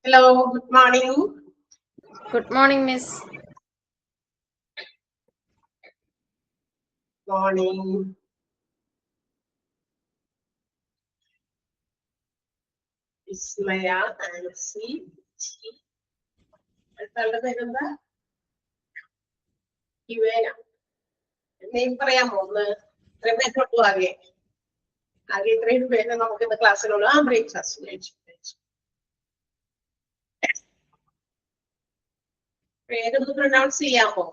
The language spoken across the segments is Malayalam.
Hello, good morning. Good morning, Miss. Morning. Ismaya, Nancy, അടുത്താളുടെ പേരെന്താ? ഇവേന. നെയിം പറയാമോ ഒന്ന്? ഇത്രയും പേരുള്ളൂ ആകെ. ആകെ ഇത്രയും പേര് നമുക്ക് ഇന്ന് ക്ലാസ്സിലുള്ളൂ. ബ്രേക്ക്ഫാസ്റ്റ് കഴിച്ചു. പേരൊന്ന് പ്രൊനൗൺസ് ചെയ്യാമോ?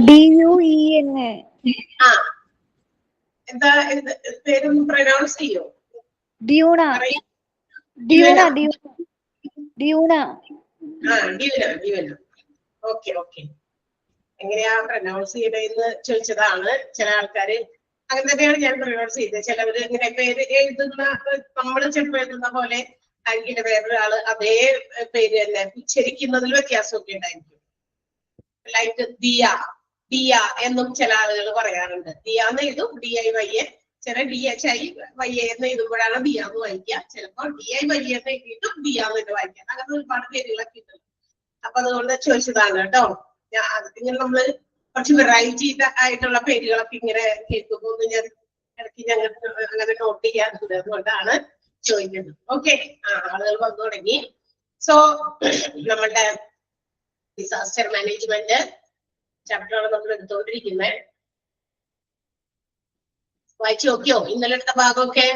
DUEN. എന്താ പേരൊന്ന് പ്രൊനൗൺസ് ചെയ്യോ? ഡ്യൂണ. ഓക്കെ. എങ്ങനെയാ പ്രൊനൗൺസ് ചെയ്തതെന്ന് ചോദിച്ചതാണ്. ചില ആൾക്കാര് അങ്ങനെ തന്നെയാണ് ഞാൻ പ്രൊനൗൺസ് ചെയ്തത്. ചിലവര് ഇങ്ങനെ പേര് എഴുതുന്ന നമ്മൾ ചിലപ്പോൾ എഴുതുന്ന പോലെ അല്ലെങ്കിൽ വേറൊരാള് അതേ പേര് തന്നെ ഉച്ചരിക്കുന്നതിൽ വ്യത്യാസമൊക്കെ ഉണ്ടായിരിക്കും. ലൈക്ക് ദിയ എന്നും ചില ആളുകൾ പറയാറുണ്ട്. ദിയ എന്ന് എഴുതും DIYA, ചില DHIYA എന്ന് എഴുതുമ്പോഴാണ് ദിയ എന്ന് വായിക്കുക. ചിലപ്പോൾ DIYA എന്ന് എഴുതിയിട്ടും ദിയ എന്ന് വായിക്കാം. അങ്ങനെ ഒരുപാട് പേരുകളൊക്കെ ഉണ്ട്. അപ്പൊ അതുകൊണ്ട് ചോദിച്ചതാണ് കേട്ടോ. ഇങ്ങനെ നമ്മള് കുറച്ച് വെറൈറ്റി ആയിട്ടുള്ള പേരുകളൊക്കെ ഇങ്ങനെ കേൾക്കുമ്പോൾ ഞാൻ ഇടയ്ക്ക് ഞങ്ങൾക്ക് അങ്ങനെ നോട്ട് ചെയ്യാറുണ്ട്. അതുകൊണ്ടാണ് ചോദിക്കുന്നത്. ഓക്കെ, ആളുകൾ വന്നു തുടങ്ങി. സോ നമ്മളുടെ ഡിസാസ്റ്റർ മാനേജ്മെന്റ് ചാപ്റ്ററാണ് നമ്മൾ എടുത്തുകൊണ്ടിരിക്കുന്നത്. വായിച്ചു നോക്കിയോ ഇന്നലെ എടുത്ത ഭാഗമൊക്കെ?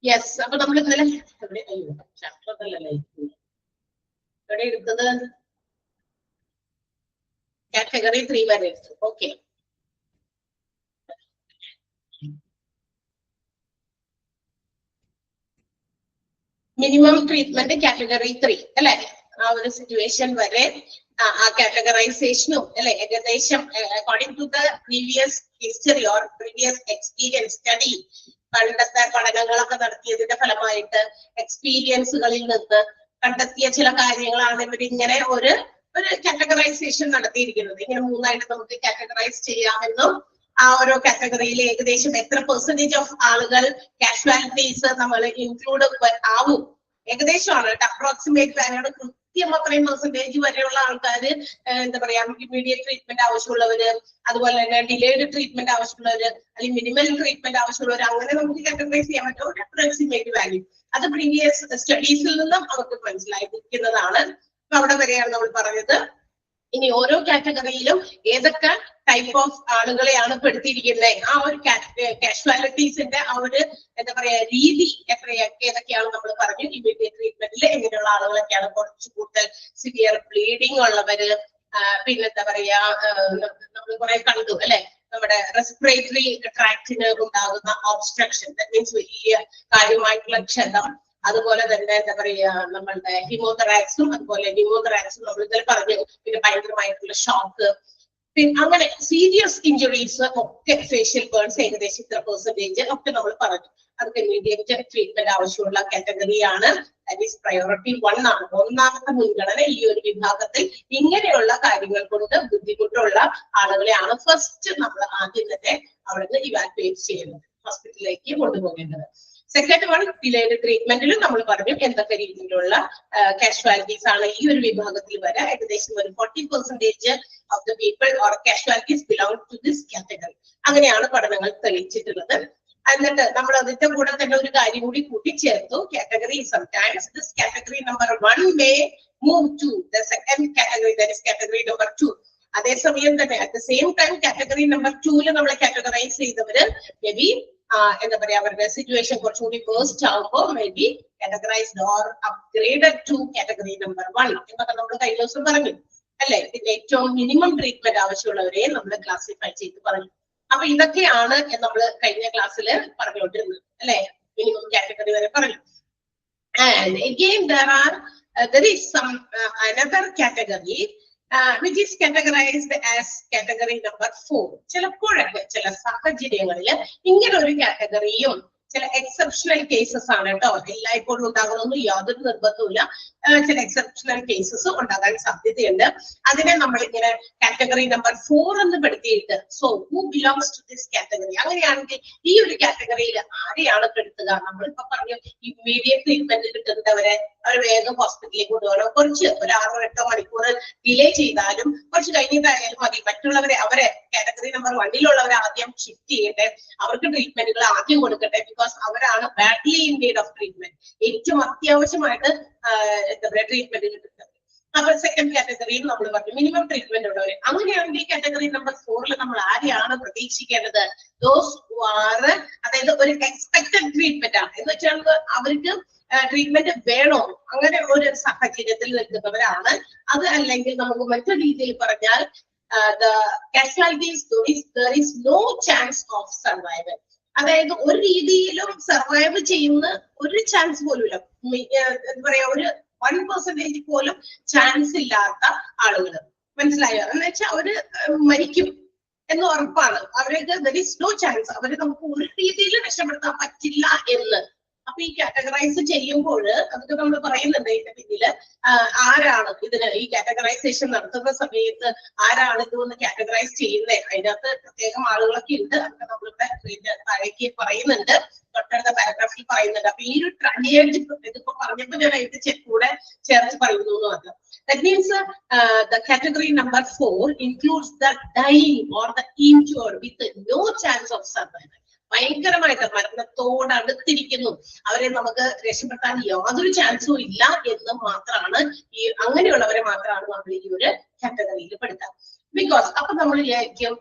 യെസ്. അപ്പൊ നമ്മൾ ഇന്നലെ ചാപ്റ്റർ അല്ലല്ലേ എവിടെ എടുത്തത്? കാറ്റഗറി 3 വരെ എടുത്തു. ഓക്കെ, മിനിമം ട്രീറ്റ്മെന്റ് കാറ്റഗറി 3 അല്ലെ? ആ ഒരു സിറ്റുവേഷൻ വരെ ആ കാറ്റഗറൈസേഷനും അല്ലെ ഏകദേശം according to the previous history or previous experience study, പണ്ടത്തെ പഠനങ്ങളൊക്കെ നടത്തിയതിന്റെ ഫലമായിട്ട് എക്സ്പീരിയൻസുകളിൽ നിന്ന് കണ്ടെത്തിയ ചില കാര്യങ്ങളാണ് ഇവരിങ്ങനെ ഒരു കാറ്റഗറൈസേഷൻ നടത്തിയിരിക്കുന്നത്. ഇങ്ങനെ 3ആയിട്ട് നമുക്ക് കാറ്റഗറൈസ് ചെയ്യാമെന്നും ആ ഓരോ കാറ്റഗറിയിൽ ഏകദേശം എത്ര പെർസെന്റേജ് ഓഫ് ആളുകൾ കാഷ്വാലിറ്റീസ് നമ്മൾ ഇൻക്ലൂഡ് ആവും, ഏകദേശമാണ് അപ്രോക്സിമേറ്റ് വാല്യൂടെ കൃത്യം അത്രയും പെർസെന്റേജ് വരെയുള്ള ആൾക്കാർ എന്താ പറയാ ഇമ്മീഡിയറ്റ് ട്രീറ്റ്മെന്റ് ആവശ്യമുള്ളവര്, അതുപോലെ തന്നെ ഡിലേഡ് ട്രീറ്റ്മെന്റ് ആവശ്യമുള്ളവര്, അല്ലെങ്കിൽ മിനിമൽ ട്രീറ്റ്മെന്റ് ആവശ്യമുള്ളവർ, അങ്ങനെ നമുക്ക് കാറ്റഗറൈസ് ചെയ്യാൻ പറ്റും ഒരു അപ്രോക്സിമേറ്റ് വാല്യൂ. അത് പ്രീവിയസ് സ്റ്റഡീസിൽ നിന്നും അവർക്ക് മനസ്സിലായിരിക്കുന്നതാണ്. അപ്പൊ അവിടെ വരെയാണ് നമ്മൾ പറഞ്ഞത്. ഇനി ഓരോ കാറ്റഗറിയിലും ഏതൊക്കെ ടൈപ്പ് ഓഫ് ആളുകളെയാണ് പെടുത്തിയിരിക്കുന്നത്, ആ ഒരു കാഷ്വാലിറ്റീസിന്റെ ആ ഒരു എന്താ പറയാ രീതി ഏതൊക്കെയാണ് നമ്മൾ പറഞ്ഞു. ഇമ്മീഡിയറ്റ് ട്രീറ്റ്മെന്റിൽ എങ്ങനെയുള്ള ആളുകളൊക്കെയാണ് കുറച്ച് കൂടുതൽ സിവിയർ ബ്ലീഡിങ് ഉള്ളവര്, പിന്നെന്താ പറയാ നമ്മൾ കുറെ കണ്ടു അല്ലെ, നമ്മുടെ റെസ്പിറേറ്ററി ട്രാക്റ്റിന് ഉണ്ടാകുന്ന ഒബ്സ്ട്രക്ഷൻ, ദാറ്റ് മീൻസ് വലിയ കാര്യമായിട്ടുള്ള ക്ഷതം, അതുപോലെ തന്നെ എന്താ പറയാ നമ്മളുടെ ഹിമോതെറാക്സും അതുപോലെ ന്യൂമോതെറാക്സും നമ്മൾ ഇതിൽ പറഞ്ഞു. പിന്നെ ഭയങ്കരമായിട്ടുള്ള ഷോക്ക്, പിന്നെ അങ്ങനെ സീരിയസ് ഇഞ്ചുറീസ് ഒക്കെ, ഫേഷ്യൽ ബേൺസ് ഏകദേശം ഇത്ര പെർസെന്റേജ് ഒക്കെ നമ്മൾ പറഞ്ഞു. അതൊക്കെ ഇമ്മീഡിയറ്റ് ട്രീറ്റ്മെന്റ് ആവശ്യമുള്ള കാറ്റഗറിയാണ്. ദാറ്റ് ഈസ് പ്രയോറിറ്റി 1 ആണ്. ഒന്നാമത്തെ മുൻഗണന ഈ ഒരു വിഭാഗത്തിൽ ഇങ്ങനെയുള്ള കാര്യങ്ങൾ കൊണ്ട് ബുദ്ധിമുട്ടുള്ള ആളുകളെയാണ് ഫസ്റ്റ് നമ്മൾ ആദ്യം തന്നെ അവിടുന്ന് ഇവാലുവേറ്റ് ചെയ്യുന്നത്, ഹോസ്പിറ്റലിലേക്ക് കൊണ്ടുപോകേണ്ടത്. സെക്കൻഡ് വൺ ഡിലേഡ് ട്രീറ്റ്മെന്റിലും നമ്മൾ പറഞ്ഞു എന്തൊക്കെ രീതിയിലുള്ള കാഷ്വാലിറ്റീസ് ആണ് ഈ ഒരു വിഭാഗത്തിൽ വരെ. ഏകദേശം ഒരു 40% of the people or casualties belong to this category. അങ്ങനെയാണ് പഠനങ്ങൾ തെളിയിച്ചിട്ടുള്ളത്. എന്നിട്ട് നമ്മൾ അതിന്റെ കൂടെ തന്നെ ഒരു കാര്യം കൂടി കൂട്ടിച്ചേർത്തു. Category sometimes this category number 1 may move to the second category, that is category number 2. അതേസമയം തന്നെ at the same time category number 2 നമ്മളെ കാറ്റഗറൈസ് ചെയ്തവര് മേ ബി എന്താ പറയാ അവരുടെ സിറ്റുവേഷൻ കുറച്ചുകൂടി വേഴ്സ്റ്റ് ആവുമ്പോൾ may be categorised or upgraded to category number 1 എന്നൊക്കെ നമ്മൾ കഴിഞ്ഞ ദിവസം പറഞ്ഞു അല്ലെ. ഏറ്റവും മിനിമം ട്രീറ്റ്മെന്റ് ആവശ്യമുള്ളവരെ നമ്മൾ ക്ലാസിഫൈ ചെയ്ത് പറഞ്ഞു. അപ്പൊ ഇതൊക്കെയാണ് നമ്മൾ കഴിഞ്ഞ ക്ലാസ്സിൽ പറഞ്ഞുകൊണ്ടിരുന്നത് അല്ലെ, മിനിമം കാറ്റഗറി വരെ പറഞ്ഞു. And again there is some another category which is categorized as category number 4. ചിലപ്പോഴൊക്കെ ചില സാഹചര്യങ്ങളിൽ ഇങ്ങനെ ഒരു കാറ്റഗറിയും ചില എക്സെപ്ഷണൽ കേസസ് ആണ് കേട്ടോ. എല്ലായ്പ്പോഴും ഉണ്ടാകണമെന്നും യാതൊരു നിർബന്ധവുമില്ല. ചില എക്സെപ്ഷണൽ കേസസ് ഉണ്ടാകാൻ സാധ്യതയുണ്ട്. അതിനെ നമ്മൾ ഇങ്ങനെ കാറ്റഗറി നമ്പർ 4 എന്ന് പെടുത്തിയിട്ട് so who belongs to this category, അങ്ങനെയാണെങ്കിൽ ഈ ഒരു കാറ്റഗറിയിൽ ആരെയാണ് പെടുത്തുക? നമ്മളിപ്പോ പറഞ്ഞു ഇമ്മീഡിയറ്റ് ട്രീറ്റ്മെന്റ് കിട്ടുന്നവരെ അവർ വേഗം ഹോസ്പിറ്റലിലേക്ക് കൊണ്ടുപോകണം. കുറച്ച് ഒരു 6-8 മണിക്കൂർ ഡിലേ ചെയ്താലും കുറച്ച് കഴിഞ്ഞിട്ടായാലും മതി. മറ്റുള്ളവരെ അവരെ കാറ്റഗറി നമ്പർ 1-ലുള്ളവരെ ആദ്യം ഷിഫ്റ്റ് ചെയ്യട്ടെ, അവർക്ക് ട്രീറ്റ്മെന്റുകൾ ആദ്യം കൊടുക്കട്ടെ. ബിക്കോസ് അവരാണ് badly in need of treatment, ഏറ്റവും അത്യാവശ്യമായിട്ട് എന്താ പറയുക ട്രീറ്റ്മെന്റ് കിട്ടുന്നത്. അപ്പൊ സെക്കൻഡ് കാറ്റഗറിയിൽ നമ്മൾ പറഞ്ഞു മിനിമം ട്രീറ്റ്മെന്റ് ഉള്ളവര്. അങ്ങനെയാണെങ്കിൽ കാറ്റഗറി നമ്പർ 4-ൽ നമ്മൾ ആരെയാണ് പ്രതീക്ഷിക്കേണ്ടത്? ദോസ് ഹു ആർ, അതായത് ഒരു എക്സ്പെക്ടഡ് ട്രീറ്റ്മെന്റ് ആണ് എന്ന് വെച്ചാൽ അവർക്ക് ട്രീറ്റ്മെന്റ് വേണോ അങ്ങനെ ഒരു സാഹചര്യത്തിൽ നിൽക്കുന്നവരാണ്. അത് അല്ലെങ്കിൽ നമുക്ക് മറ്റൊരു രീതിയിൽ പറഞ്ഞാൽ the casualties, there is no chance of survival. അതായത് ഒരു രീതിയിലും സർവൈവ് ചെയ്യുന്ന ഒരു ചാൻസ് പോലും ഇല്ല. എന്താ പറയാ, ഒരു 1% പോലും ചാൻസ് ഇല്ലാത്ത ആളുകൾ. മനസ്സിലായോ? എന്ന് വെച്ചാൽ അവര് മരിക്കും എന്ന് ഉറപ്പാണ്. അവർക്ക് there is no chance, അവര് നമുക്ക് ഒരു രീതിയിൽ രക്ഷപ്പെടുത്താൻ പറ്റില്ല എന്ന്. അപ്പൊ ഈ കാറ്റഗറൈസ് ചെയ്യുമ്പോൾ അതൊക്കെ നമ്മൾ പറയുന്നുണ്ട് ഇതിന്റെ പിന്നില് ആരാണ് ഇതിന് ഈ കാറ്റഗറൈസേഷൻ നടത്തുന്ന സമയത്ത് ആരാണ് ഇതൊന്ന് കാറ്റഗറൈസ് ചെയ്യുന്നത്. അതിനകത്ത് പ്രത്യേകം ആളുകളൊക്കെ ഉണ്ട്. അതൊക്കെ നമ്മളിവിടെ താഴേക്ക് പറയുന്നുണ്ട്, തൊട്ടടുത്ത പാരഗ്രാഫിൽ പറയുന്നുണ്ട്. അപ്പൊ ഈ ഒരു ട്രയഡ് ഇതിപ്പോ പറഞ്ഞപ്പോ ഞാൻ അതിന്റെ കൂടെ ചേർത്ത് പറയുന്നു എന്ന് മാത്രം. That means the category number 4 includes the dying or the injured with no chance of survival. ഭയങ്കരമായിട്ട് മരണത്തോടടുത്തിരിക്കുന്നു, അവരെ നമുക്ക് രക്ഷപ്പെടുത്താൻ യാതൊരു ചാൻസും ഇല്ല എന്ന് മാത്രമാണ് അങ്ങനെയുള്ളവരെ മാത്രമാണ് നമ്മൾ ഈ ഒരു കാറ്റഗറിയിൽ പെടുത്താം. ബിക്കോസ് അപ്പൊ നമ്മൾ വിചാരിക്കും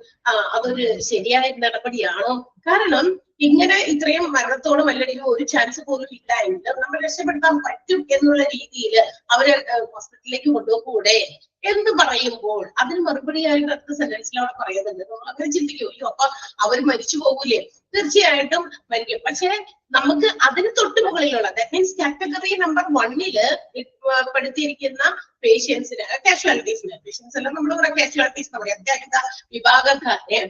അതൊരു ശരിയായ നടപടിയാണോ? കാരണം ഇങ്ങനെ ഇത്രയും മരണത്തോട് വല്ലടിക്കും ഒരു ചാൻസ് പോലും ഇല്ല എങ്കിൽ നമ്മൾ രക്ഷപ്പെടുത്താൻ പറ്റും എന്നുള്ള രീതിയിൽ അവരെ ഹോസ്പിറ്റലിലേക്ക് കൊണ്ടുപോകൂടെ എന്ന് പറയുമ്പോൾ അതിന് മറുപടിയായിട്ട് അടുത്ത സെന്റൻസിൽ അവിടെ പറയുന്നുണ്ട്. നമ്മൾ അങ്ങനെ ചിന്തിക്കും, അയ്യോ അപ്പൊ അവർ മരിച്ചു പോകൂലേ? തീർച്ചയായിട്ടും മരിക്കും. പക്ഷെ നമുക്ക് അതിന് തൊട്ട് മുകളിലുള്ള ദാറ്റ് മീൻസ് കാറ്റഗറി നമ്പർ 1-ല് പെടുത്തിയിരിക്കുന്ന പേഷ്യൻസിന്, കാഷ്വാലിറ്റീസിന്, പേഷ്യൻസ് എല്ലാം നമ്മൾ പറയാം കാഷ്വാലിറ്റീസ് എന്ന് പറയാം, അത്യാഹിത വിഭാഗക്കാരെ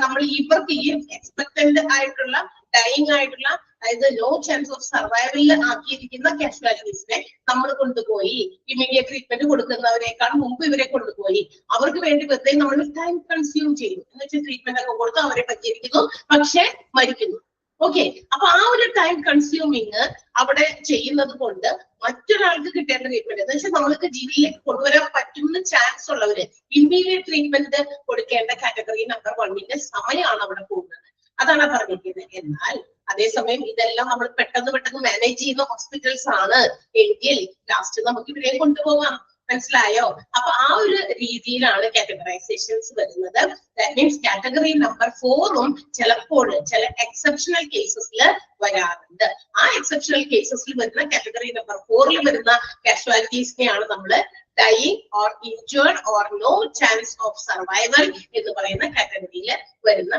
നമ്മൾ ഇവർക്ക് ഈ എക്സ്പെക്ടന്റ് ആയിട്ടുള്ള ഡൈയിങ് ആയിട്ടുള്ള, അതായത് നോ ചാൻസ് ഓഫ് സർവൈവൽ ആക്കിയിരിക്കുന്ന കാഷ്വാലിറ്റീസിനെ നമ്മൾ കൊണ്ടുപോയി ഇമ്മീഡിയറ്റ് ട്രീറ്റ്മെന്റ് കൊടുക്കുന്നവരെക്കാൾ മുമ്പ് ഇവരെ കൊണ്ടുപോയി അവർക്ക് വേണ്ടി വെറുതെ നമ്മൾ ടൈം കൺസ്യൂം ചെയ്യും. എന്ന് വെച്ചാൽ ട്രീറ്റ്മെന്റ് ഒക്കെ കൊടുത്ത് അവരെ പരിചരിക്കുന്നു, പക്ഷെ മരിക്കുന്നു. ഓക്കെ, അപ്പൊ ആ ഒരു ടൈം കൺസ്യൂമിങ് അവിടെ ചെയ്യുന്നത് കൊണ്ട് മറ്റൊരാൾക്ക് കിട്ടേണ്ട ട്രീറ്റ്മെന്റ് എന്ന് വെച്ചാൽ നമ്മൾക്ക് ജീവിതത്തിലേക്ക് കൊണ്ടുവരാൻ പറ്റുന്ന ചാൻസ് ഉള്ളവര് ഇമ്മീഡിയറ്റ് ട്രീറ്റ്മെന്റ് കൊടുക്കേണ്ട കാറ്റഗറി നമ്പർ 1-ന്റെ സമയമാണ് അവിടെ പോകുന്നത്. അതാണ് പറഞ്ഞിരിക്കുന്നത്. എന്നാൽ അതേസമയം ഇതെല്ലാം നമ്മൾ പെട്ടെന്ന് മാനേജ് ചെയ്യുന്ന ഹോസ്പിറ്റൽസ് ആണ് എങ്കിൽ ലാസ്റ്റ് നമുക്ക് ഇവരെ കൊണ്ടുപോകാം. മനസ്സിലായോ? അപ്പൊ ആ ഒരു രീതിയിലാണ് കാറ്റഗറൈസേഷൻസ് വരുന്നത്. ദാറ്റ് മീൻസ് കാറ്റഗറി നമ്പർ 4-ഉം ചിലപ്പോൾ ചില എക്സെപ്ഷണൽ കേസസിൽ വരാറുണ്ട്. ആ എക്സെപ്ഷണൽ കേസസിൽ വരുന്ന കാറ്റഗറി നമ്പർ 4-ൽ വരുന്ന കാഷ്വാലിറ്റീസിനെയാണ് നമ്മൾ dying or injured or no chance of survival എന്ന് പറയുന്ന കാറ്റഗറിയിൽ വരുന്ന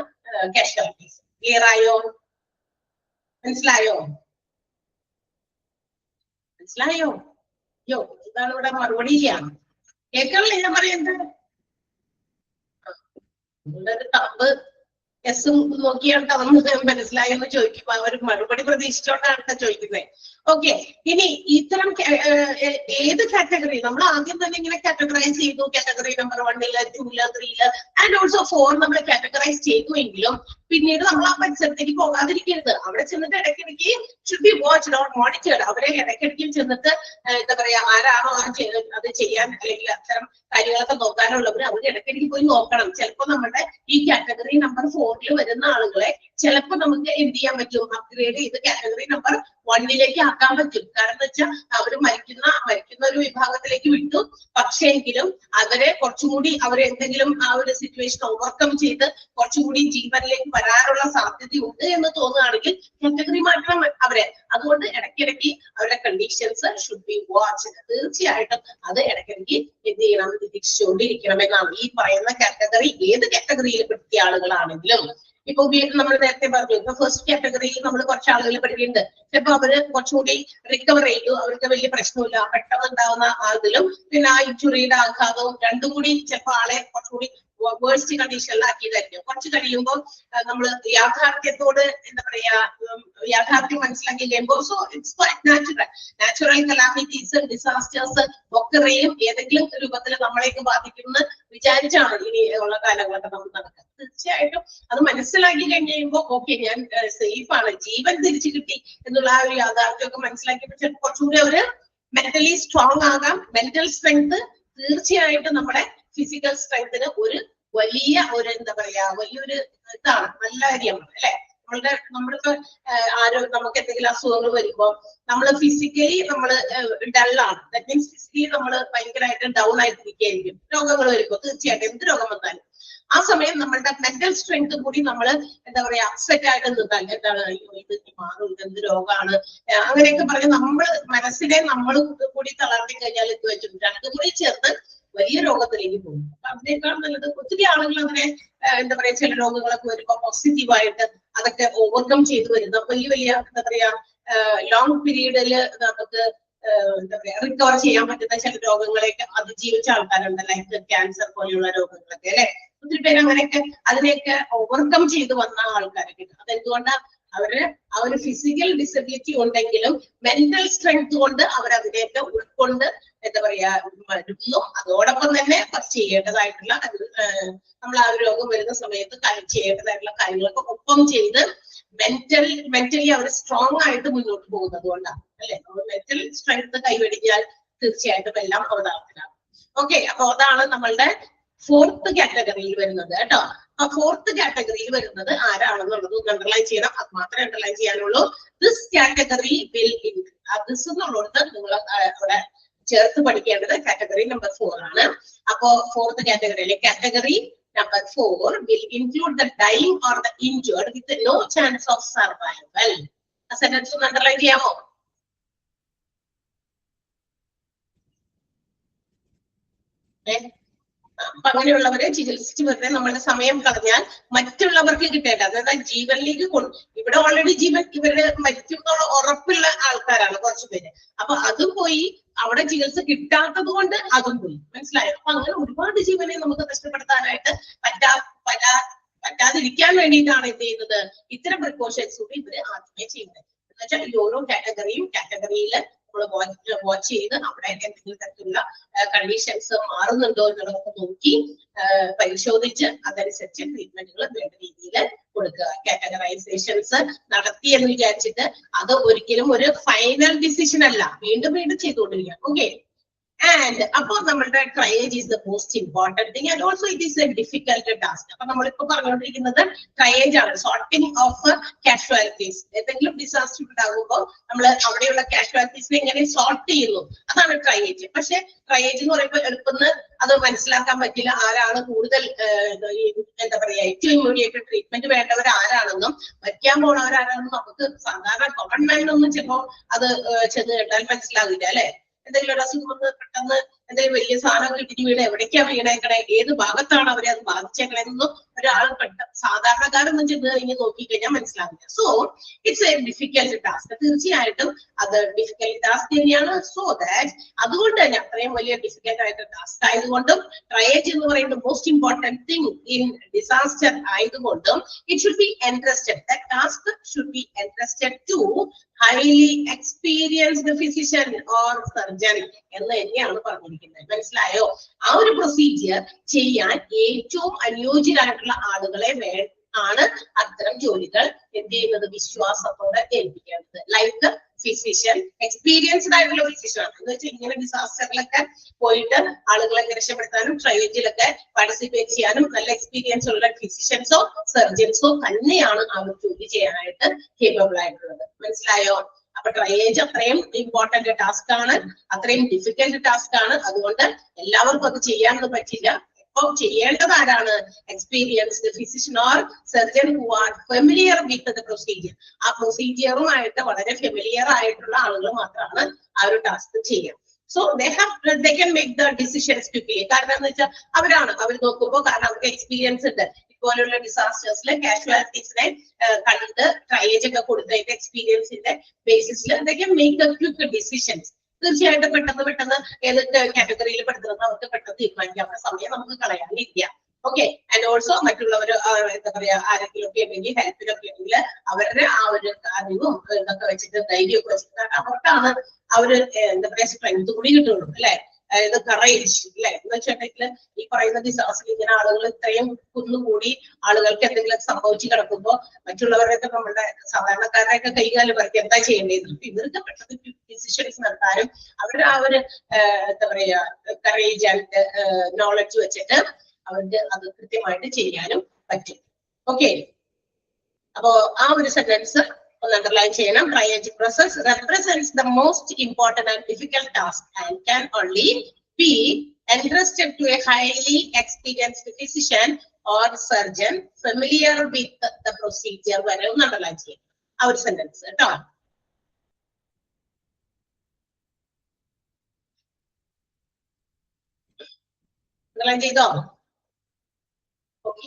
കാഷ്വാലിറ്റീസ്. ക്ലിയർ ആയോ? മനസ്സിലായോ? യോ ഇതാണ് ഇവിടെ മറുപടി ചെയ്യാണ്. കേൾക്കണില്ലേ ഞാൻ പറയുന്നത്? തമ്പ് എസും നോക്കിയാണ് അവന്ന് മനസ്സിലായെന്ന് ചോദിക്കുമ്പോ അവർ മറുപടി പ്രതീക്ഷിച്ചോണ്ടാണ് ചോദിക്കുന്നത്. ഓക്കെ, ഇനി ഇത്തരം ഏത് കാറ്റഗറി നമ്മൾ ആദ്യം തന്നെ ഇങ്ങനെ കാറ്റഗറൈസ് ചെയ്തു. കാറ്റഗറി നമ്പർ 1-ല് 2-ല് 3-ല് ആൻഡ് ഓൾസോ 4 നമ്മൾ കാറ്റഗറൈസ് ചെയ്തുവെങ്കിലും പിന്നീട് നമ്മൾ ആ പരിസരത്തേക്ക് പോകാതിരിക്കരുത്. അവിടെ ചെന്നിട്ട് ഇടയ്ക്കിടയ്ക്ക് should be watched or monitored. അവരെ ഇടയ്ക്കിടയ്ക്ക് ചെന്നിട്ട് എന്താ പറയാ, ആരാണോ അത് ചെയ്യാൻ അല്ലെങ്കിൽ അത്തരം കാര്യങ്ങളൊക്കെ നോക്കാനുള്ളവർ അവർ ഇടയ്ക്കിടയ്ക്ക് പോയി നോക്കണം. ചിലപ്പോൾ നമ്മുടെ ഈ കാറ്റഗറി നമ്പർ 4-ൽ വരുന്ന ആളുകളെ ചിലപ്പോൾ നമുക്ക് എന്ത് ചെയ്യാൻ പറ്റും, അപ്ഗ്രേഡ് ചെയ്ത് കാറ്റഗറി നമ്പർ 1-ലേക്ക് ആക്കാൻ പറ്റും. കാരണം എന്ന് വെച്ചാൽ അവര് മരിക്കുന്ന ഒരു വിഭാഗത്തിലേക്ക് വിട്ടു, പക്ഷേ എങ്കിലും അവരെ കുറച്ചുകൂടി എന്തെങ്കിലും ആ ഒരു സിറ്റുവേഷൻ ഓവർകം ചെയ്ത് കുറച്ചുകൂടി ജീവനിലേക്ക് വരാനുള്ള സാധ്യതയുണ്ട് എന്ന് തോന്നുകയാണെങ്കിൽ കാറ്റഗറി മാറ്റണം അവരെ. അതുകൊണ്ട് ഇടയ്ക്കിടയ്ക്ക് അവരുടെ കണ്ടീഷൻസ് ഷുഡ് ബി വാച്ച്. തീർച്ചയായിട്ടും അത് ഇടയ്ക്കിടയ്ക്ക് എന്ത് ചെയ്യണം, നിരീക്ഷിച്ചുകൊണ്ടിരിക്കണം എന്നാണ് ഈ പറയുന്ന കാറ്റഗറി. ഏത് കാറ്റഗറിയിൽ പെടുത്തിയ ആളുകളാണെങ്കിലും ഇപ്പൊ നമ്മൾ നേരത്തെ പറഞ്ഞു, ഇപ്പൊ ഫസ്റ്റ് കാറ്റഗറിയിൽ നമ്മൾ കുറച്ച് ആളുകൾ പെടുത്തിയിട്ടുണ്ട്. ചിലപ്പോ അവര് കുറച്ചുകൂടി റിക്കവർ ചെയ്തു, അവർക്ക് വലിയ പ്രശ്നമില്ല, പെട്ടെന്ന് ഉണ്ടാവുന്ന ആളുകളും പിന്നെ ആ ഇഞ്ചുറിയുടെ ആഘാതവും രണ്ടും കൂടി ചിലപ്പോൾ ആളെ കുറച്ചുകൂടി വേഴ്സ്റ്റ് കണ്ടീഷനിലാക്കിയതായിരിക്കും. കുറച്ച് കഴിയുമ്പോൾ നമ്മൾ യാഥാർത്ഥ്യത്തോട് എന്താ പറയാ യാഥാർത്ഥ്യം മനസ്സിലാക്കി കഴിയുമ്പോൾ so it's natural calamities disasters ഒക്കെയും ഏതെങ്കിലും രൂപത്തിൽ നമ്മളേക്ക് ബാധിക്കുമെന്ന് വിചാരിച്ചാണ് ഇനി ഉള്ള കാലങ്ങളൊക്കെ നമ്മൾ നടക്കുക. തീർച്ചയായിട്ടും അത് മനസ്സിലാക്കി കഴിയുമ്പോൾ ഓക്കെ ഞാൻ സേഫ് ആണ്, ജീവൻ തിരിച്ചു കിട്ടി എന്നുള്ള ആ ഒരു യാഥാർത്ഥ്യമൊക്കെ മനസ്സിലാക്കിയപ്പോൾ ചിലപ്പോൾ കുറച്ചുകൂടി അവര് മെന്റലി സ്ട്രോങ് ആകാം. മെന്റൽ സ്ട്രെങ്ത് തീർച്ചയായിട്ടും നമ്മുടെ ഫിസിക്കൽ സ്ട്രെങ്ത്തിന് ഒരു വലിയ ഒരു എന്താ പറയാ വലിയൊരു ഇതാണ്, നല്ല കാര്യമാണ് അല്ലെ. നമ്മളിപ്പോ നമുക്ക് എന്തെങ്കിലും അസുഖങ്ങൾ വരുമ്പോ നമ്മള് ഫിസിക്കലി നമ്മള് ഡള്ളാണ്. ദാറ്റ് മീൻസ് ഫിസിക്കലി നമ്മള് ഭയങ്കരമായിട്ട് ഡൗൺ ആയിട്ടിരിക്കുകയായിരിക്കും. രോഗങ്ങൾ വരുമ്പോ തീർച്ചയായിട്ടും എന്ത് രോഗം വന്നാലും ആ സമയം നമ്മളുടെ മെന്റൽ സ്ട്രെങ്ത് കൂടി നമ്മൾ എന്താ പറയാ അപ്സെറ്റ് ആയിട്ട് നിന്നാൽ എന്താണ് ഇത് മാറും, ഇതെന്ത് രോഗമാണ് അങ്ങനെയൊക്കെ പറഞ്ഞ് നമ്മൾ മനസ്സിനെ നമ്മൾ കൂടി തളർത്തി കഴിഞ്ഞാൽ ഇത് വെച്ചിട്ട് രണ്ടും കൂടി ചേർന്ന് വലിയ രോഗത്തിലേക്ക് പോകും. അപ്പൊ അതിനേക്കാൾ നല്ലത് ഒത്തിരി ആളുകൾ അങ്ങനെ എന്താ പറയാ ചില രോഗങ്ങളൊക്കെ വരുമ്പോ പോസിറ്റീവായിട്ട് അതൊക്കെ ഓവർകം ചെയ്തു വരുന്ന വലിയ വലിയ എന്താ പറയാ ലോങ് പീരീഡില് നമുക്ക് എന്താ പറയാ റിക്കവർ ചെയ്യാൻ പറ്റുന്ന ചില രോഗങ്ങളെയൊക്കെ അതിജീവിച്ച ആൾക്കാരുണ്ട്. ലൈക്ക് ക്യാൻസർ പോലെയുള്ള രോഗങ്ങളൊക്കെ അല്ലെ. ഒത്തിരി പേര് അങ്ങനെയൊക്കെ അതിനെയൊക്കെ ഓവർകം ചെയ്ത് വന്ന ആൾക്കാരൊക്കെ. അതെന്തുകൊണ്ടാ അവര് ആ ഒരു ഫിസിക്കൽ ഡിസബിലിറ്റി ഉണ്ടെങ്കിലും മെന്റൽ സ്ട്രെങ്ത് കൊണ്ട് അവരതിനെയൊക്കെ ഉൾക്കൊണ്ട് എന്താ പറയാ വരുന്നു. അതോടൊപ്പം തന്നെ ചെയ്യേണ്ടതായിട്ടുള്ള നമ്മൾ ആ ഒരു രോഗം വരുന്ന സമയത്ത് ചെയ്യേണ്ടതായിട്ടുള്ള കാര്യങ്ങളൊക്കെ ഒപ്പം ചെയ്ത് മെന്റലി അവർ സ്ട്രോങ് ആയിട്ട് മുന്നോട്ട് പോകുന്നത് കൊണ്ടാണ് അല്ലെ. മെന്റൽ സ്ട്രെങ്ത് കൈവടിഞ്ഞാൽ തീർച്ചയായിട്ടും എല്ലാം അവതാളത്തിലാണ്. ഓക്കെ, അപ്പൊ അതാണ് നമ്മളുടെ ഫോർത്ത് കാറ്റഗറിയിൽ വരുന്നത് കേട്ടോ. ആ ഫോർത്ത് കാറ്റഗറിയിൽ വരുന്നത് ആരാണെന്നുള്ളത് അണ്ടർലൈൻ ചെയ്യണം. അത് മാത്രമേ അണ്ടർലൈൻ ചെയ്യാനുള്ളൂ. ദിസ് കാറ്റഗറി വിൽ ദിസ് എന്നുള്ളത് നിങ്ങൾ അവിടെ ചേർത്ത് പഠിക്കേണ്ടത് കാറ്റഗറി നമ്പർ 4 ആണ്. അപ്പോ ഫോർത്ത് കാറ്റഗറിയിലെ category number 4 will include the dying or the injured with no chance of survival. ആ സെന്റൻസ് ഒന്ന് അണ്ടർലൈൻ ചെയ്യാമോ? അപ്പൊ അങ്ങനെയുള്ളവരെ ചികിത്സിച്ച് വെറുതെ നമ്മളുടെ സമയം കളഞ്ഞാൽ മറ്റുള്ളവർക്ക് കിട്ടേണ്ട, അതായത് ജീവനിലേക്ക് ഇവിടെ ഓൾറെഡി ജീവൻ ഇവരുടെ മരിക്കും എന്നുള്ള ഉറപ്പുള്ള ആൾക്കാരാണ് കുറച്ചു പേര്. അപ്പൊ അതും പോയി, അവിടെ ചികിത്സ കിട്ടാത്തത് കൊണ്ട് അതും പോയി. മനസ്സിലായോ? അപ്പൊ അങ്ങനെ ഒരുപാട് ജീവനെ നമുക്ക് നഷ്ടപ്പെടുത്താനായിട്ട് പറ്റാതിരിക്കാൻ വേണ്ടിയിട്ടാണ് എന്ത് ചെയ്യുന്നത്, ഇത്തരം പ്രിക്കോഷൻസ് കൂടി ഇവര് ആദ്യമേ ചെയ്യുന്നത്. എന്നുവെച്ചാൽ ഈ ഓരോ കാറ്റഗറിയില് വാച്ച് ചെയ്ത് അവിടെ എന്തെങ്കിലും തരത്തിലുള്ള കണ്ടീഷൻസ് മാറുന്നുണ്ടോ എന്നുള്ളതൊക്കെ നോക്കി പരിശോധിച്ച് അതനുസരിച്ച് ട്രീറ്റ്മെന്റുകൾ വേണ്ട രീതിയിൽ കൊടുക്കുക. കാറ്റഗറൈസേഷൻസ് നടത്തി എന്ന് വിചാരിച്ചിട്ട് അത് ഒരിക്കലും ഒരു ഫൈനൽ ഡിസിഷൻ അല്ല, വീണ്ടും വീണ്ടും ചെയ്തുകൊണ്ടിരിക്കുക. ഓക്കെ, and അപ്പൊ നമ്മളുടെ triage is the most important thing and also it is A difficult task. അപ്പൊ നമ്മളിപ്പോ പറഞ്ഞുകൊണ്ടിരിക്കുന്നത് ട്രയേജ് ആണ്, സോർട്ടിംഗ് ഓഫ് കാഷ്വാലിറ്റീസ്. എന്തെങ്കിലും ഡിസാസ്റ്റർ ഉണ്ടാകുമ്പോൾ നമ്മൾ അവിടെയുള്ള കാഷ്വാലിറ്റീസിനെ എങ്ങനെ സോർട്ട് ചെയ്യുന്നു, അതാണ് ട്രയേജ്. പക്ഷെ ട്രയേജ് എന്ന് പറയുമ്പോൾ എളുപ്പം അത് മനസ്സിലാക്കാൻ പറ്റില്ല. ആരാണ് കൂടുതൽ എന്താ പറയാ ഏറ്റവും ഇമ്മീഡിയറ്റ് ട്രീറ്റ്മെന്റ് വേണ്ടവർ ആരാണെന്നും മരിക്കാൻ പോണവരാരാണെന്നും നമുക്ക് സാധാരണ കോമൺ മാനൊന്നും ചിലപ്പോ അത് ചെന്ന് കേട്ടാൽ മനസ്സിലാവില്ല അല്ലെ. എന്തെങ്കിലും ഒരു അസുഖം വന്ന് പെട്ടെന്ന് എന്തെങ്കിലും വലിയ സാധനം ഇടിഞ്ഞു വീട് എവിടേക്കാ വീണേക്കണേ, ഏത് ഭാഗത്താണ് അവരെ അത് ബാധിച്ചേക്കണേന്നൊന്നും ഒരാൾ സാധാരണക്കാരൊന്നും ചെന്ന് കഴിഞ്ഞ് നോക്കിക്കഴിഞ്ഞാൽ മനസ്സിലാവില്ല. So it's A difficult task. തീർച്ചയായിട്ടും അത് ഡിഫിക്കൽട്ട് ടാസ്ക് തന്നെയാണ്. സോ ദാറ്റ് അതുകൊണ്ട് തന്നെ അത്രയും വലിയ ഡിഫിക്കൽട്ട് ആയിട്ട് ടാസ്ക് ആയതുകൊണ്ടും ട്രയേജ് എന്ന് പറയുന്നത് most important thing in disaster ആയതുകൊണ്ടും it should be entrusted, that task should be entrusted to highly experienced physician or surgeon എന്ന് തന്നെയാണ് പറഞ്ഞിരിക്കുന്നത്. മനസ്സിലായോ? ആ ഒരു പ്രൊസീജിയർ ചെയ്യാൻ ഏറ്റവും അനുയോജ്യരായിട്ടുള്ള ആളുകളെ ആണ് അത്തരം ജോലികൾ എന്ത് ചെയ്യുന്നത്, വിശ്വാസത്തോടെ ഏൽപ്പിക്കേണ്ടത്. ലൈക്ക് ഫിസിഷ്യൻ, എക്സ്പീരിയൻസ്ഡ് ആയിട്ടുള്ള ഫിസിഷ്യൻ ആണ് എന്ന് വെച്ചാൽ ഇങ്ങനെ ഡിസാസ്റ്ററിലൊക്കെ പോയിട്ട് ആളുകളെ രക്ഷപ്പെടുത്താനും ട്രയേജിലൊക്കെ പാർട്ടിസിപ്പേറ്റ് ചെയ്യാനും നല്ല എക്സ്പീരിയൻസ് ഉള്ള ഫിസിഷ്യൻസോ സർജൻസോ തന്നെയാണ് ആ ഒരു ജോലി ചെയ്യാനായിട്ട് കേപ്പബിൾ ആയിട്ടുള്ളത്. മനസ്സിലായോ? അപ്പൊ ട്രയേജ് അത്രയും ഇമ്പോർട്ടന്റ് ടാസ്ക് ആണ്, അത്രയും ഡിഫിക്കൽട്ട് ടാസ്ക് ആണ്. അതുകൊണ്ട് എല്ലാവർക്കും അത് ചെയ്യാനൊന്നും പറ്റില്ല. ഇപ്പൊ ചെയ്യേണ്ടത് ആരാണ്? Experienced physician or surgeon who are familiar with the procedure. ആ പ്രൊസീജിയറുമായിട്ട് വളരെ ഫെമിലിയർ ആയിട്ടുള്ള ആളുകൾ മാത്രമാണ് ആ ഒരു ടാസ്ക് ചെയ്യുക. So they can make the decisions quickly. കാരണം എന്ന് വെച്ചാൽ അവർ നോക്കുമ്പോൾ, കാരണം അവർക്ക് എക്സ്പീരിയൻസ് ഉണ്ട്. ഇതുപോലുള്ള ഡിസാസ്റ്റേഴ്സിലെ കാഷ്വാലിറ്റീസിനെ കണ്ട് ട്രയേജ് ഒക്കെ കൊടുത്തതിന്റെ എക്സ്പീരിയൻസിന്റെ ബേസിസിൽ they can make the quick decisions. തീർച്ചയായിട്ടും പെട്ടെന്ന് ഏത് കാറ്റഗറിയിൽ പെടുത്തുന്നത് അവർക്ക് പെട്ടെന്ന് തീരുമാനിക്കാം. സമയം നമുക്ക് കളയാനില്ല. ഓക്കെ. ആൻഡ് ഓൾസോ മറ്റുള്ളവർ എന്താ പറയാ ആരെങ്കിലും ഒക്കെ ഉണ്ടെങ്കിൽ ഹെൽപ്പിനൊക്കെ ഉണ്ടെങ്കിൽ അവരുടെ ആ ഒരു അറിവും ഇതൊക്കെ വെച്ചിട്ട് ധൈര്യമൊക്കെ വെച്ചിട്ട് അവർക്കാണ് അവര് എന്താ പറയാ സ്ട്രെങ്ത് കൂടി കിട്ടുള്ളൂ അല്ലെ. അതായത് കറേജ് അല്ലെ എന്ന് വെച്ചിട്ടുണ്ടെങ്കിൽ ഈ പറയുന്ന ഡിസാസ്റ്റർ ഇങ്ങനെ ആളുകൾ ഇത്രയും കുന്നുകൂടി ആളുകൾക്ക് എന്തെങ്കിലും സംഭവിച്ചു കിടക്കുമ്പോൾ മറ്റുള്ളവരൊക്കെ നമ്മളുടെ സാധാരണക്കാരുടെയൊക്കെ കൈകാലം വരയ്ക്ക് എന്താ ചെയ്യേണ്ടത് ഇവർക്ക് പെട്ടെന്ന് ഡിസിഷൻസ് നടത്താനും അവരുടെ ആ ഒരു എന്താ പറയാ കറേജ് ആൻഡ് നോളജ് വെച്ചിട്ട് അവർക്ക് അത് കൃത്യമായിട്ട് ചെയ്യാനും പറ്റും. ഓക്കെ. അപ്പോ ആ ഒരു സെന്റൻസ് ഒന്ന് അണ്ടർലൈൻ ചെയ്യണം. Triage process represents the most important and difficult task and can only be entrusted to a highly experienced physician or surgeon familiar with the procedure. വരെ ഒന്ന് അണ്ടർലൈൻ ചെയ്യണം ആ ഒരു സെന്റൻസ് കേട്ടോ. അണ്ടർലൈൻ ചെയ്തോ? ഓക്കെ.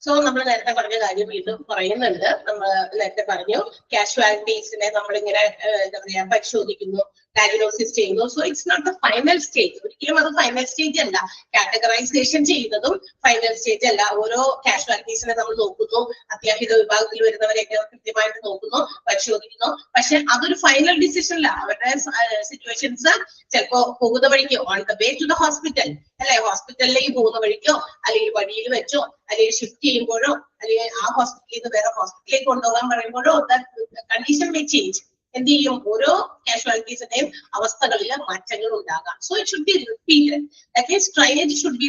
സോ നമ്മൾ നേരത്തെ പറഞ്ഞ കാര്യം വീണ്ടും പറയുന്നുണ്ട്. നമ്മൾ നേരത്തെ പറഞ്ഞു കാഷ്വാലിറ്റീസിനെ നമ്മളിങ്ങനെ എന്താ പറയാ പരിശോധിക്കുന്നു, ഡയഗ്നോസിസ് ചെയ്യുന്നു. So it's not the final stage. ഒരിക്കലും അത് ഫൈനൽ സ്റ്റേജ് അല്ല. കാറ്റഗറൈസേഷൻ ചെയ്യുന്നതും ഫൈനൽ സ്റ്റേജ് അല്ല. ഓരോ കാഷ്വാലിറ്റീസിനെ നമ്മൾ നോക്കുന്നു, അത്യാഹിത വിഭാഗത്തിൽ വരുന്നവരെയൊക്കെ കൃത്യമായിട്ട് നോക്കുന്നു, പരിശോധിക്കുന്നു. പക്ഷെ അതൊരു ഫൈനൽ ഡിസിഷൻ അല്ല. അവരുടെ സിറ്റുവേഷൻസ് ചിലപ്പോ പോകുന്ന വഴിക്കോ on the way to the hospital അല്ലെ, ഹോസ്പിറ്റലിലേക്ക് പോകുന്ന വഴിക്കോ അല്ലെങ്കിൽ വഴിയിൽ വെച്ചോ അല്ലെങ്കിൽ ഷിഫ്റ്റ് ചെയ്യുമ്പോഴോ അല്ലെങ്കിൽ ആ ഹോസ്പിറ്റലിൽ നിന്ന് വേറെ ഹോസ്പിറ്റലിലേക്ക് കൊണ്ടുപോകാൻ പറയുമ്പോഴോ കണ്ടീഷൻ മേ ചേഞ്ച്. എന്ത് ചെയ്യും? ഓരോ കാഷ്വാലിറ്റീസിന്റെയും അവസ്ഥകളിൽ മാറ്റങ്ങൾ ഉണ്ടാകാം. So it should be repeated. That means triage should be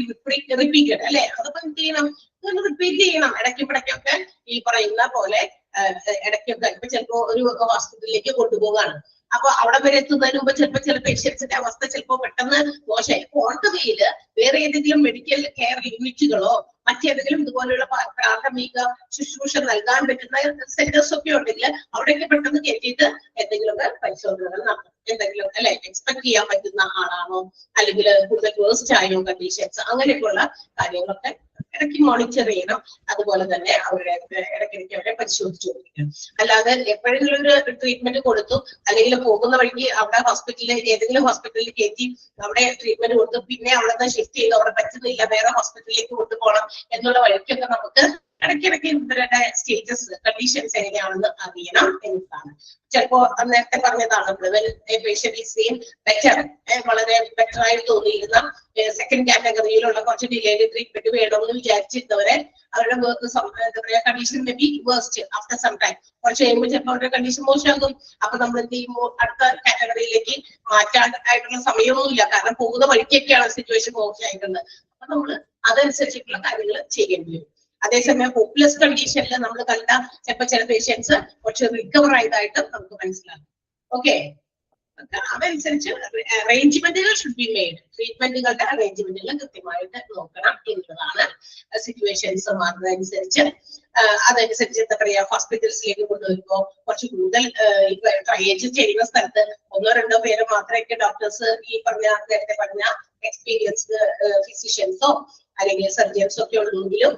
repeated അല്ലെ. അതപ്പോ എന്ത് ചെയ്യണം? റിപ്പീറ്റ് ചെയ്യണം. ഇടയ്ക്കിടയ്ക്കൊക്കെ ഈ പറയുന്ന പോലെ ഇടയ്ക്കൊക്കെ ഇപ്പൊ ചിലപ്പോ ഒരു ഹോസ്പിറ്റലിലേക്ക് കൊണ്ടുപോകാണ്. അപ്പൊ അവിടെ വരെ എത്തുന്നതിന് മുമ്പ് ചിലപ്പോൾ ചില പേഷ്യൻസിന്റെ അവസ്ഥ ചിലപ്പോൾ പെട്ടെന്ന് മോശമായി ഓർക്കവയില് വേറെ ഏതെങ്കിലും മെഡിക്കൽ കെയർ യൂണിറ്റുകളോ മറ്റേതെങ്കിലും ഇതുപോലെയുള്ള പ്രാഥമിക ശുശ്രൂഷ നൽകാൻ പറ്റുന്ന സെന്റേഴ്സ് ഒക്കെ ഉണ്ടെങ്കിൽ അവിടേക്ക് പെട്ടെന്ന് കയറ്റിയിട്ട് എന്തെങ്കിലുമൊക്കെ പരിശോധനകൾ നടത്തും. എന്തെങ്കിലും അല്ലെ എക്സ്പെക്ട് ചെയ്യാൻ പറ്റുന്ന ആളാണോ അല്ലെങ്കിൽ കൂടുതൽ വേഴ്സ്റ്റ് ആയോ കണ്ടീഷൻസ് അങ്ങനെയൊക്കെയുള്ള കാര്യങ്ങളൊക്കെ ഇടയ്ക്ക് മോണിറ്റർ ചെയ്യണം. അതുപോലെ തന്നെ അവരുടെ ഇടയ്ക്കിടയ്ക്ക് അവരെ പരിശോധിച്ചു കൊടുക്കണം. അല്ലാതെ എപ്പോഴെങ്കിലും ഒരു ട്രീറ്റ്മെന്റ് കൊടുത്തു അല്ലെങ്കിൽ പോകുന്ന വഴിക്ക് അവിടെ ഹോസ്പിറ്റലിൽ ഏതെങ്കിലും ഹോസ്പിറ്റലിൽ കയറ്റി അവിടെ ട്രീറ്റ്മെന്റ് കൊടുത്തു പിന്നെ അവിടെ നിന്ന് ഷിഫ്റ്റ് ചെയ്തു അവിടെ പറ്റുന്നില്ല വേറെ ഹോസ്പിറ്റലിലേക്ക് കൊണ്ടുപോകണം എന്നുള്ള വഴിക്കൊക്കെ നമുക്ക് ഇടയ്ക്കിടയ്ക്ക് ഇവരുടെ സ്റ്റേറ്റസ് കണ്ടീഷൻസ് എങ്ങനെയാണെന്ന് അറിയണം എന്നതാണ്. ചിലപ്പോ നേരത്തെ പറഞ്ഞതാണ് ബെറ്റർ വളരെ ബെറ്റർ ആയി തോന്നിയിരുന്ന സെക്കൻഡ് കാറ്റഗറിയിലുള്ള കുറച്ച് ഡിലേഡ് ട്രീറ്റ്മെന്റ് വേണമെന്ന് വിചാരിച്ചിരുന്നവരെ അവരുടെ എന്താ പറയാ condition may be worst after some time. കുറച്ച് കഴിയുമ്പോൾ ചിലപ്പോൾ അവരുടെ കണ്ടീഷൻ മോശമാകും. അപ്പൊ നമ്മൾ എന്ത് ചെയ്യുമ്പോൾ അടുത്ത കാറ്റഗറിയിലേക്ക് മാറ്റാനായിട്ടുള്ള സമയമൊന്നുമില്ല. കാരണം പോകുന്ന വഴിക്കൊക്കെയാണ് സിറ്റുവേഷൻ മോശമായിട്ടുള്ളത്. അപ്പൊ നമ്മൾ അതനുസരിച്ചിട്ടുള്ള കാര്യങ്ങൾ ചെയ്യേണ്ടി വരും. അതേസമയം ഹോപ്പ്ലെസ് കണ്ടീഷനിൽ നമ്മൾ കണ്ട ചില പേഷ്യൻസ് കുറച്ച് റിക്കവർ ആയതായിട്ട് നമുക്ക് മനസ്സിലാകും. ഓക്കെ. അതനുസരിച്ച് അറേഞ്ച്മെന്റുകൾ ഷുഡ് ബി മെയ്ഡ്. ട്രീറ്റ്മെന്റുകളുടെ അറേഞ്ച്മെന്റുകൾ കൃത്യമായിട്ട് നോക്കണം എന്നതാണ്. സിറ്റുവേഷൻസ് മാറുന്നതനുസരിച്ച് അതനുസരിച്ച് എന്താ പറയാ ഹോസ്പിറ്റൽസിലേക്ക് കൊണ്ടുവരുമ്പോൾ കുറച്ച് കൂടുതൽ ട്രയേജ് ചെയ്യുന്ന സ്ഥലത്ത് ഒന്നോ രണ്ടോ പേര് മാത്രമേ ഡോക്ടേഴ്സ് ഈ നേരത്തെ പറഞ്ഞ എക്സ്പീരിയൻസ്ഡ് ഫിസിഷ്യൻസോ അല്ലെങ്കിൽ സർജൻസോ ഒക്കെ ഉള്ളെങ്കിലും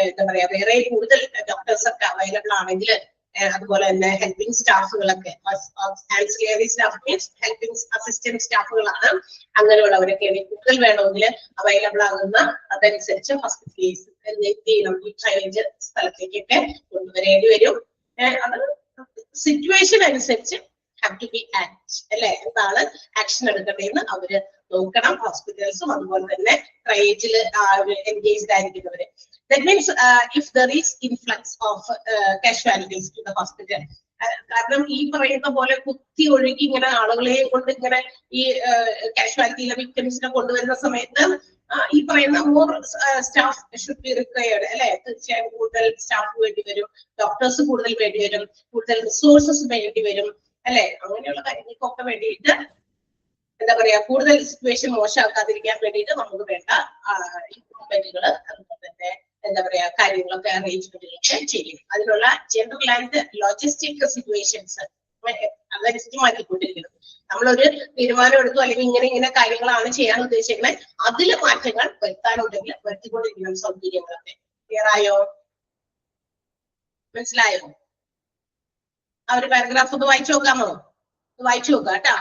എന്താ പറയാ വേറെ കൂടുതൽ ഡോക്ടേഴ്സ് ഒക്കെ അവൈലബിൾ ആണെങ്കിൽ അതുപോലെ തന്നെ ഹെൽപ്പിംഗ് സ്റ്റാഫുകളൊക്കെ ancillary staff means helping assistant സ്റ്റാഫുകളാണ്. അങ്ങനെയുള്ളവരൊക്കെ കൂടുതൽ വേണമെങ്കിൽ അവൈലബിൾ ആകുന്ന അതനുസരിച്ച് ഹോസ്പിറ്റലൈസ് ചെയ്യണം. ഈ ട്രയേജ് സ്ഥലത്തേക്കൊക്കെ കൊണ്ടുവരേണ്ടി വരും. അത് സിറ്റുവേഷൻ അനുസരിച്ച് ഹാവ് ടു ബി ആക്ട് അല്ലെ. എന്താണ് ആക്ഷൻ എടുക്കേണ്ടതെന്ന് അവര് നോക്കണം. ഹോസ്പിറ്റൽസും അതുപോലെ തന്നെ ട്രയേജിൽ engaged ആയിരിക്കുന്നവര്. That means if there is influx of casualties to the hospital. കാരണം ഈ പറയുന്ന പോലെ കുത്തി ഒഴുകി ഇങ്ങനെ ആളുകളെ കൊണ്ട് ഇങ്ങനെ ഈ കാഷ്വാലിറ്റിയിലെ വിക്ടിംസിനെ കൊണ്ടുവരുന്ന സമയത്ത് ഈ പറയുന്ന more staff should be required അല്ലെ. തീർച്ചയായും കൂടുതൽ സ്റ്റാഫ് വേണ്ടി വരും, ഡോക്ടേഴ്സ് കൂടുതൽ വേണ്ടി വരും, കൂടുതൽ റിസോഴ്സസ് വേണ്ടി വരും അല്ലെ. അങ്ങനെയുള്ള കാര്യങ്ങൾക്കൊക്കെ വേണ്ടിയിട്ട് എന്താ പറയാ കൂടുതൽ സിറ്റുവേഷൻ മോശമാക്കാതിരിക്കാൻ വേണ്ടിയിട്ട് നമുക്ക് വേണ്ട ഇംപ്രൂവ്മെന്റുകൾ അതുപോലെ തന്നെ എന്താ പറയാ കാര്യങ്ങളൊക്കെ അറേഞ്ച്മെന്റുകളൊക്കെ ചെയ്യും. അതിനുള്ള ജനറൽ ആൻഡ് ലോജിസ്റ്റിക് സിറ്റുവേഷൻസ് അതനുസരിച്ച് മാറ്റിക്കൊണ്ടിരിക്കണം. നമ്മളൊരു തീരുമാനം എടുത്തു അല്ലെങ്കിൽ ഇങ്ങനെ കാര്യങ്ങളാണ് ചെയ്യാൻ ഉദ്ദേശിക്കുന്നത് അതിൽ മാറ്റങ്ങൾ വരുത്താനുണ്ടെങ്കിൽ വരുത്തിക്കൊണ്ടിരിക്കണം. സൗകര്യങ്ങളൊക്കെ ക്ലിയർ ആയോ? മനസ്സിലായോ? ആ ഒരു പാരഗ്രാഫ് ഒന്ന് വായിച്ചു നോക്കാമോ? വായിച്ചു നോക്കാം കേട്ടാ.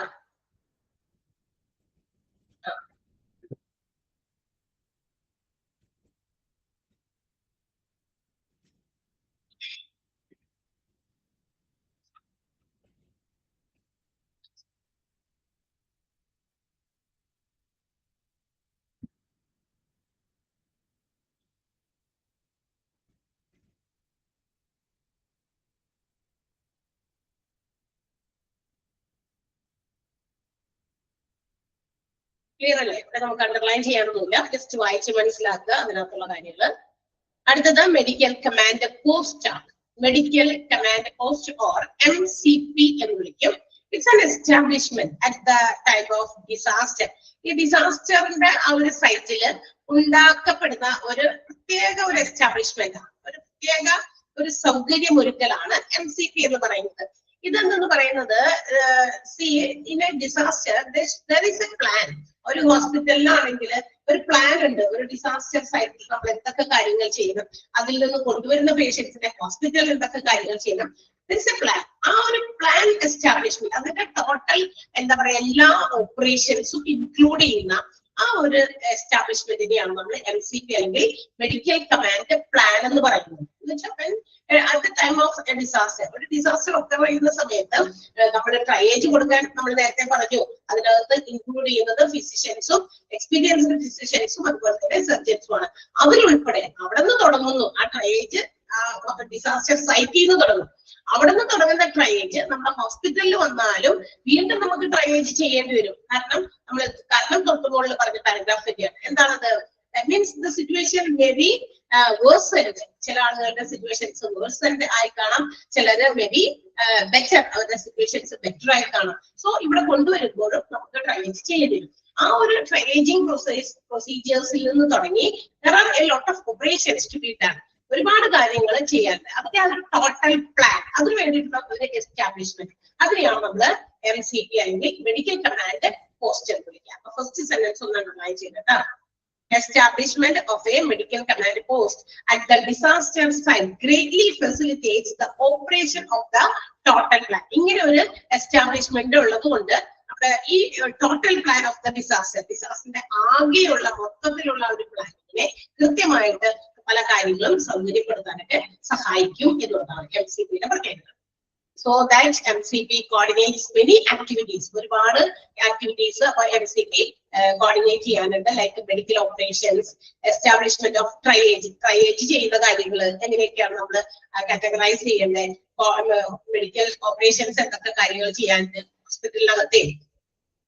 ക്ലിയർ അല്ലേ? ഇവിടെ നമുക്ക് അണ്ടർലൈൻ ചെയ്യാനൊന്നുമില്ല, ജസ്റ്റ് വായിച്ച് മനസ്സിലാക്കുക അതിനകത്തുള്ള കാര്യങ്ങൾ. അടുത്തത് മെഡിക്കൽ കമാൻഡ് പോസ്റ്റ് ആണ്. Medical command post or MCP എന്ന് വിളിക്കും. It's an establishment at the time of disaster. ഈ ഡിസാസ്റ്ററിന്റെ ആ ഒരു സൈറ്റില് ഉണ്ടാക്കപ്പെടുന്ന ഒരു പ്രത്യേക ഒരു എസ്റ്റാബ്ലിഷ്മെന്റ് ആണ്, ഒരു പ്രത്യേക ഒരു സൗകര്യമൊരുക്കലാണ് MCP എന്ന് പറയുന്നത്. ഇതെന്ന് പറയുന്നത് in A disaster there is a plan. ഒരു ഹോസ്പിറ്റലിലാണെങ്കിൽ ഒരു പ്ലാൻ ഉണ്ട്. ഒരു ഡിസാസ്റ്റർ സൈറ്റിൽ നമ്മൾ എന്തൊക്കെ കാര്യങ്ങൾ ചെയ്യണം, അതിൽ നിന്ന് കൊണ്ടുവരുന്ന പേഷ്യൻസിനെ ഹോസ്പിറ്റലിൽ എന്തൊക്കെ കാര്യങ്ങൾ ചെയ്യണം, പ്ലാൻ. ആ ഒരു പ്ലാൻ എസ്റ്റാബ്ലിഷ്മെന്റ്, അതിന്റെ ടോട്ടൽ എന്താ പറയാ എല്ലാ ഓപ്പറേഷൻസും ഇൻക്ലൂഡ് ചെയ്യുന്ന ആ ഒരു എസ്റ്റാബ്ലിഷ്മെന്റിനെയാണ് നമ്മൾ MCP അല്ലെങ്കിൽ മെഡിക്കൽ കമാൻഡ് പ്ലാൻ എന്ന് പറയുന്നത്. at the time of a disaster, ഒരു ഡിസാസ്റ്റർ ഒക്കെ വരുന്ന സമയത്ത് നമ്മൾ ട്രയേജ് കൊടുക്കാൻ നമ്മൾ നേരത്തെ പറഞ്ഞു, അതിനകത്ത് ഇൻക്ലൂഡ് ചെയ്യുന്നത് ഫിസിഷ്യൻസും എക്സ്പീരിയൻസ്ഡ് ഫിസിഷ്യൻസും അതുപോലെ തന്നെ സർജൻസും ആണ്. അതിലുൾപ്പെടെ അവിടെ നിന്ന് തുടങ്ങുന്നു ആ ട്രയേജ്, ഡിസാസ്റ്റർ സൈറ്റിൽ നിന്ന് തുടങ്ങും. അവിടെ നിന്ന് തുടങ്ങുന്ന ട്രയേജ് നമ്മുടെ ഹോസ്പിറ്റലിൽ വന്നാലും വീണ്ടും നമുക്ക് ട്രയേജ് ചെയ്യേണ്ടി വരും. കാരണം തൊട്ടുമുകളിൽ പറഞ്ഞ പാരഗ്രാഫ് തന്നെയാണ്. എന്താണത്? That means the situation may be worsened. ചില ആളുകളുടെ സിറ്റുവേഷൻസ് വേഴ്സൻഡ് ആയി കാണാം, ചിലര് മേ ബി ബെറ്റർ, അവരുടെ സിറ്റുവേഷൻസ് ബെറ്റർ ആയി കാണാം. സോ ഇവിടെ കൊണ്ടുവരുമ്പോഴും നമുക്ക് ട്രയേജ് ചെയ്യേണ്ടി വരും. ആ ഒരു ട്രയേജിങ് പ്രൊസീജിയേഴ്സിൽ നിന്ന് തുടങ്ങി there are a lot of operations to be done. ഒരുപാട് കാര്യങ്ങൾ ചെയ്യാറുണ്ട്. അതിന്റെ ആ ഒരു ടോട്ടൽ പ്ലാൻ, അതിന് വേണ്ടിയിട്ടുള്ള ഒരു എസ്റ്റാബ്ലിഷ്മെന്റ്, അതിനെയാണ് നമ്മൾ MCP അല്ലെങ്കിൽ മെഡിക്കൽ കമാൻഡ് പോസ്റ്റ് എന്ന് വിളിക്കുക. അപ്പൊ ഫസ്റ്റ് സെന്റൻസ് ഒന്ന് അണ്ടർലൈൻ ചെയ്തിട്ട്, establishment of a medical command post at the disaster site greatly facilitates the operation of the total plan. ഇങ്ങനെ ഒരു എസ്റ്റാബ്ലിഷ്മെന്റ് ഉള്ളത് കൊണ്ട് നമ്മുടെ ഈ ടോട്ടൽ പ്ലാൻ ഓഫ് ദ ഡിസാസ്റ്ററിന്റെ ആകെയുള്ള മൊത്തത്തിലുള്ള ഒരു പ്ലാനിനെ കൃത്യമായിട്ട് പല കാര്യങ്ങളും സൗകര്യപ്പെടുത്താനൊക്കെ സഹായിക്കും എന്നുള്ളതാണ് MCPയുടെ പ്രത്യേകത. So that MCP coordinates many activities. ഒരുപാട് ആക്ടിവിറ്റീസ് MCP കോർഡിനേറ്റ് ചെയ്യാനുണ്ട്. Like medical operations, establishment of triage ചെയ്യുന്ന കാര്യങ്ങൾ എങ്ങനെയൊക്കെയാണ് നമ്മൾ കാറ്റഗറൈസ് ചെയ്യേണ്ടത്, മെഡിക്കൽ ഓപ്പറേഷൻസ് എന്തൊക്കെ കാര്യങ്ങൾ ചെയ്യാനുണ്ട്, ഹോസ്പിറ്റലിനകത്തെ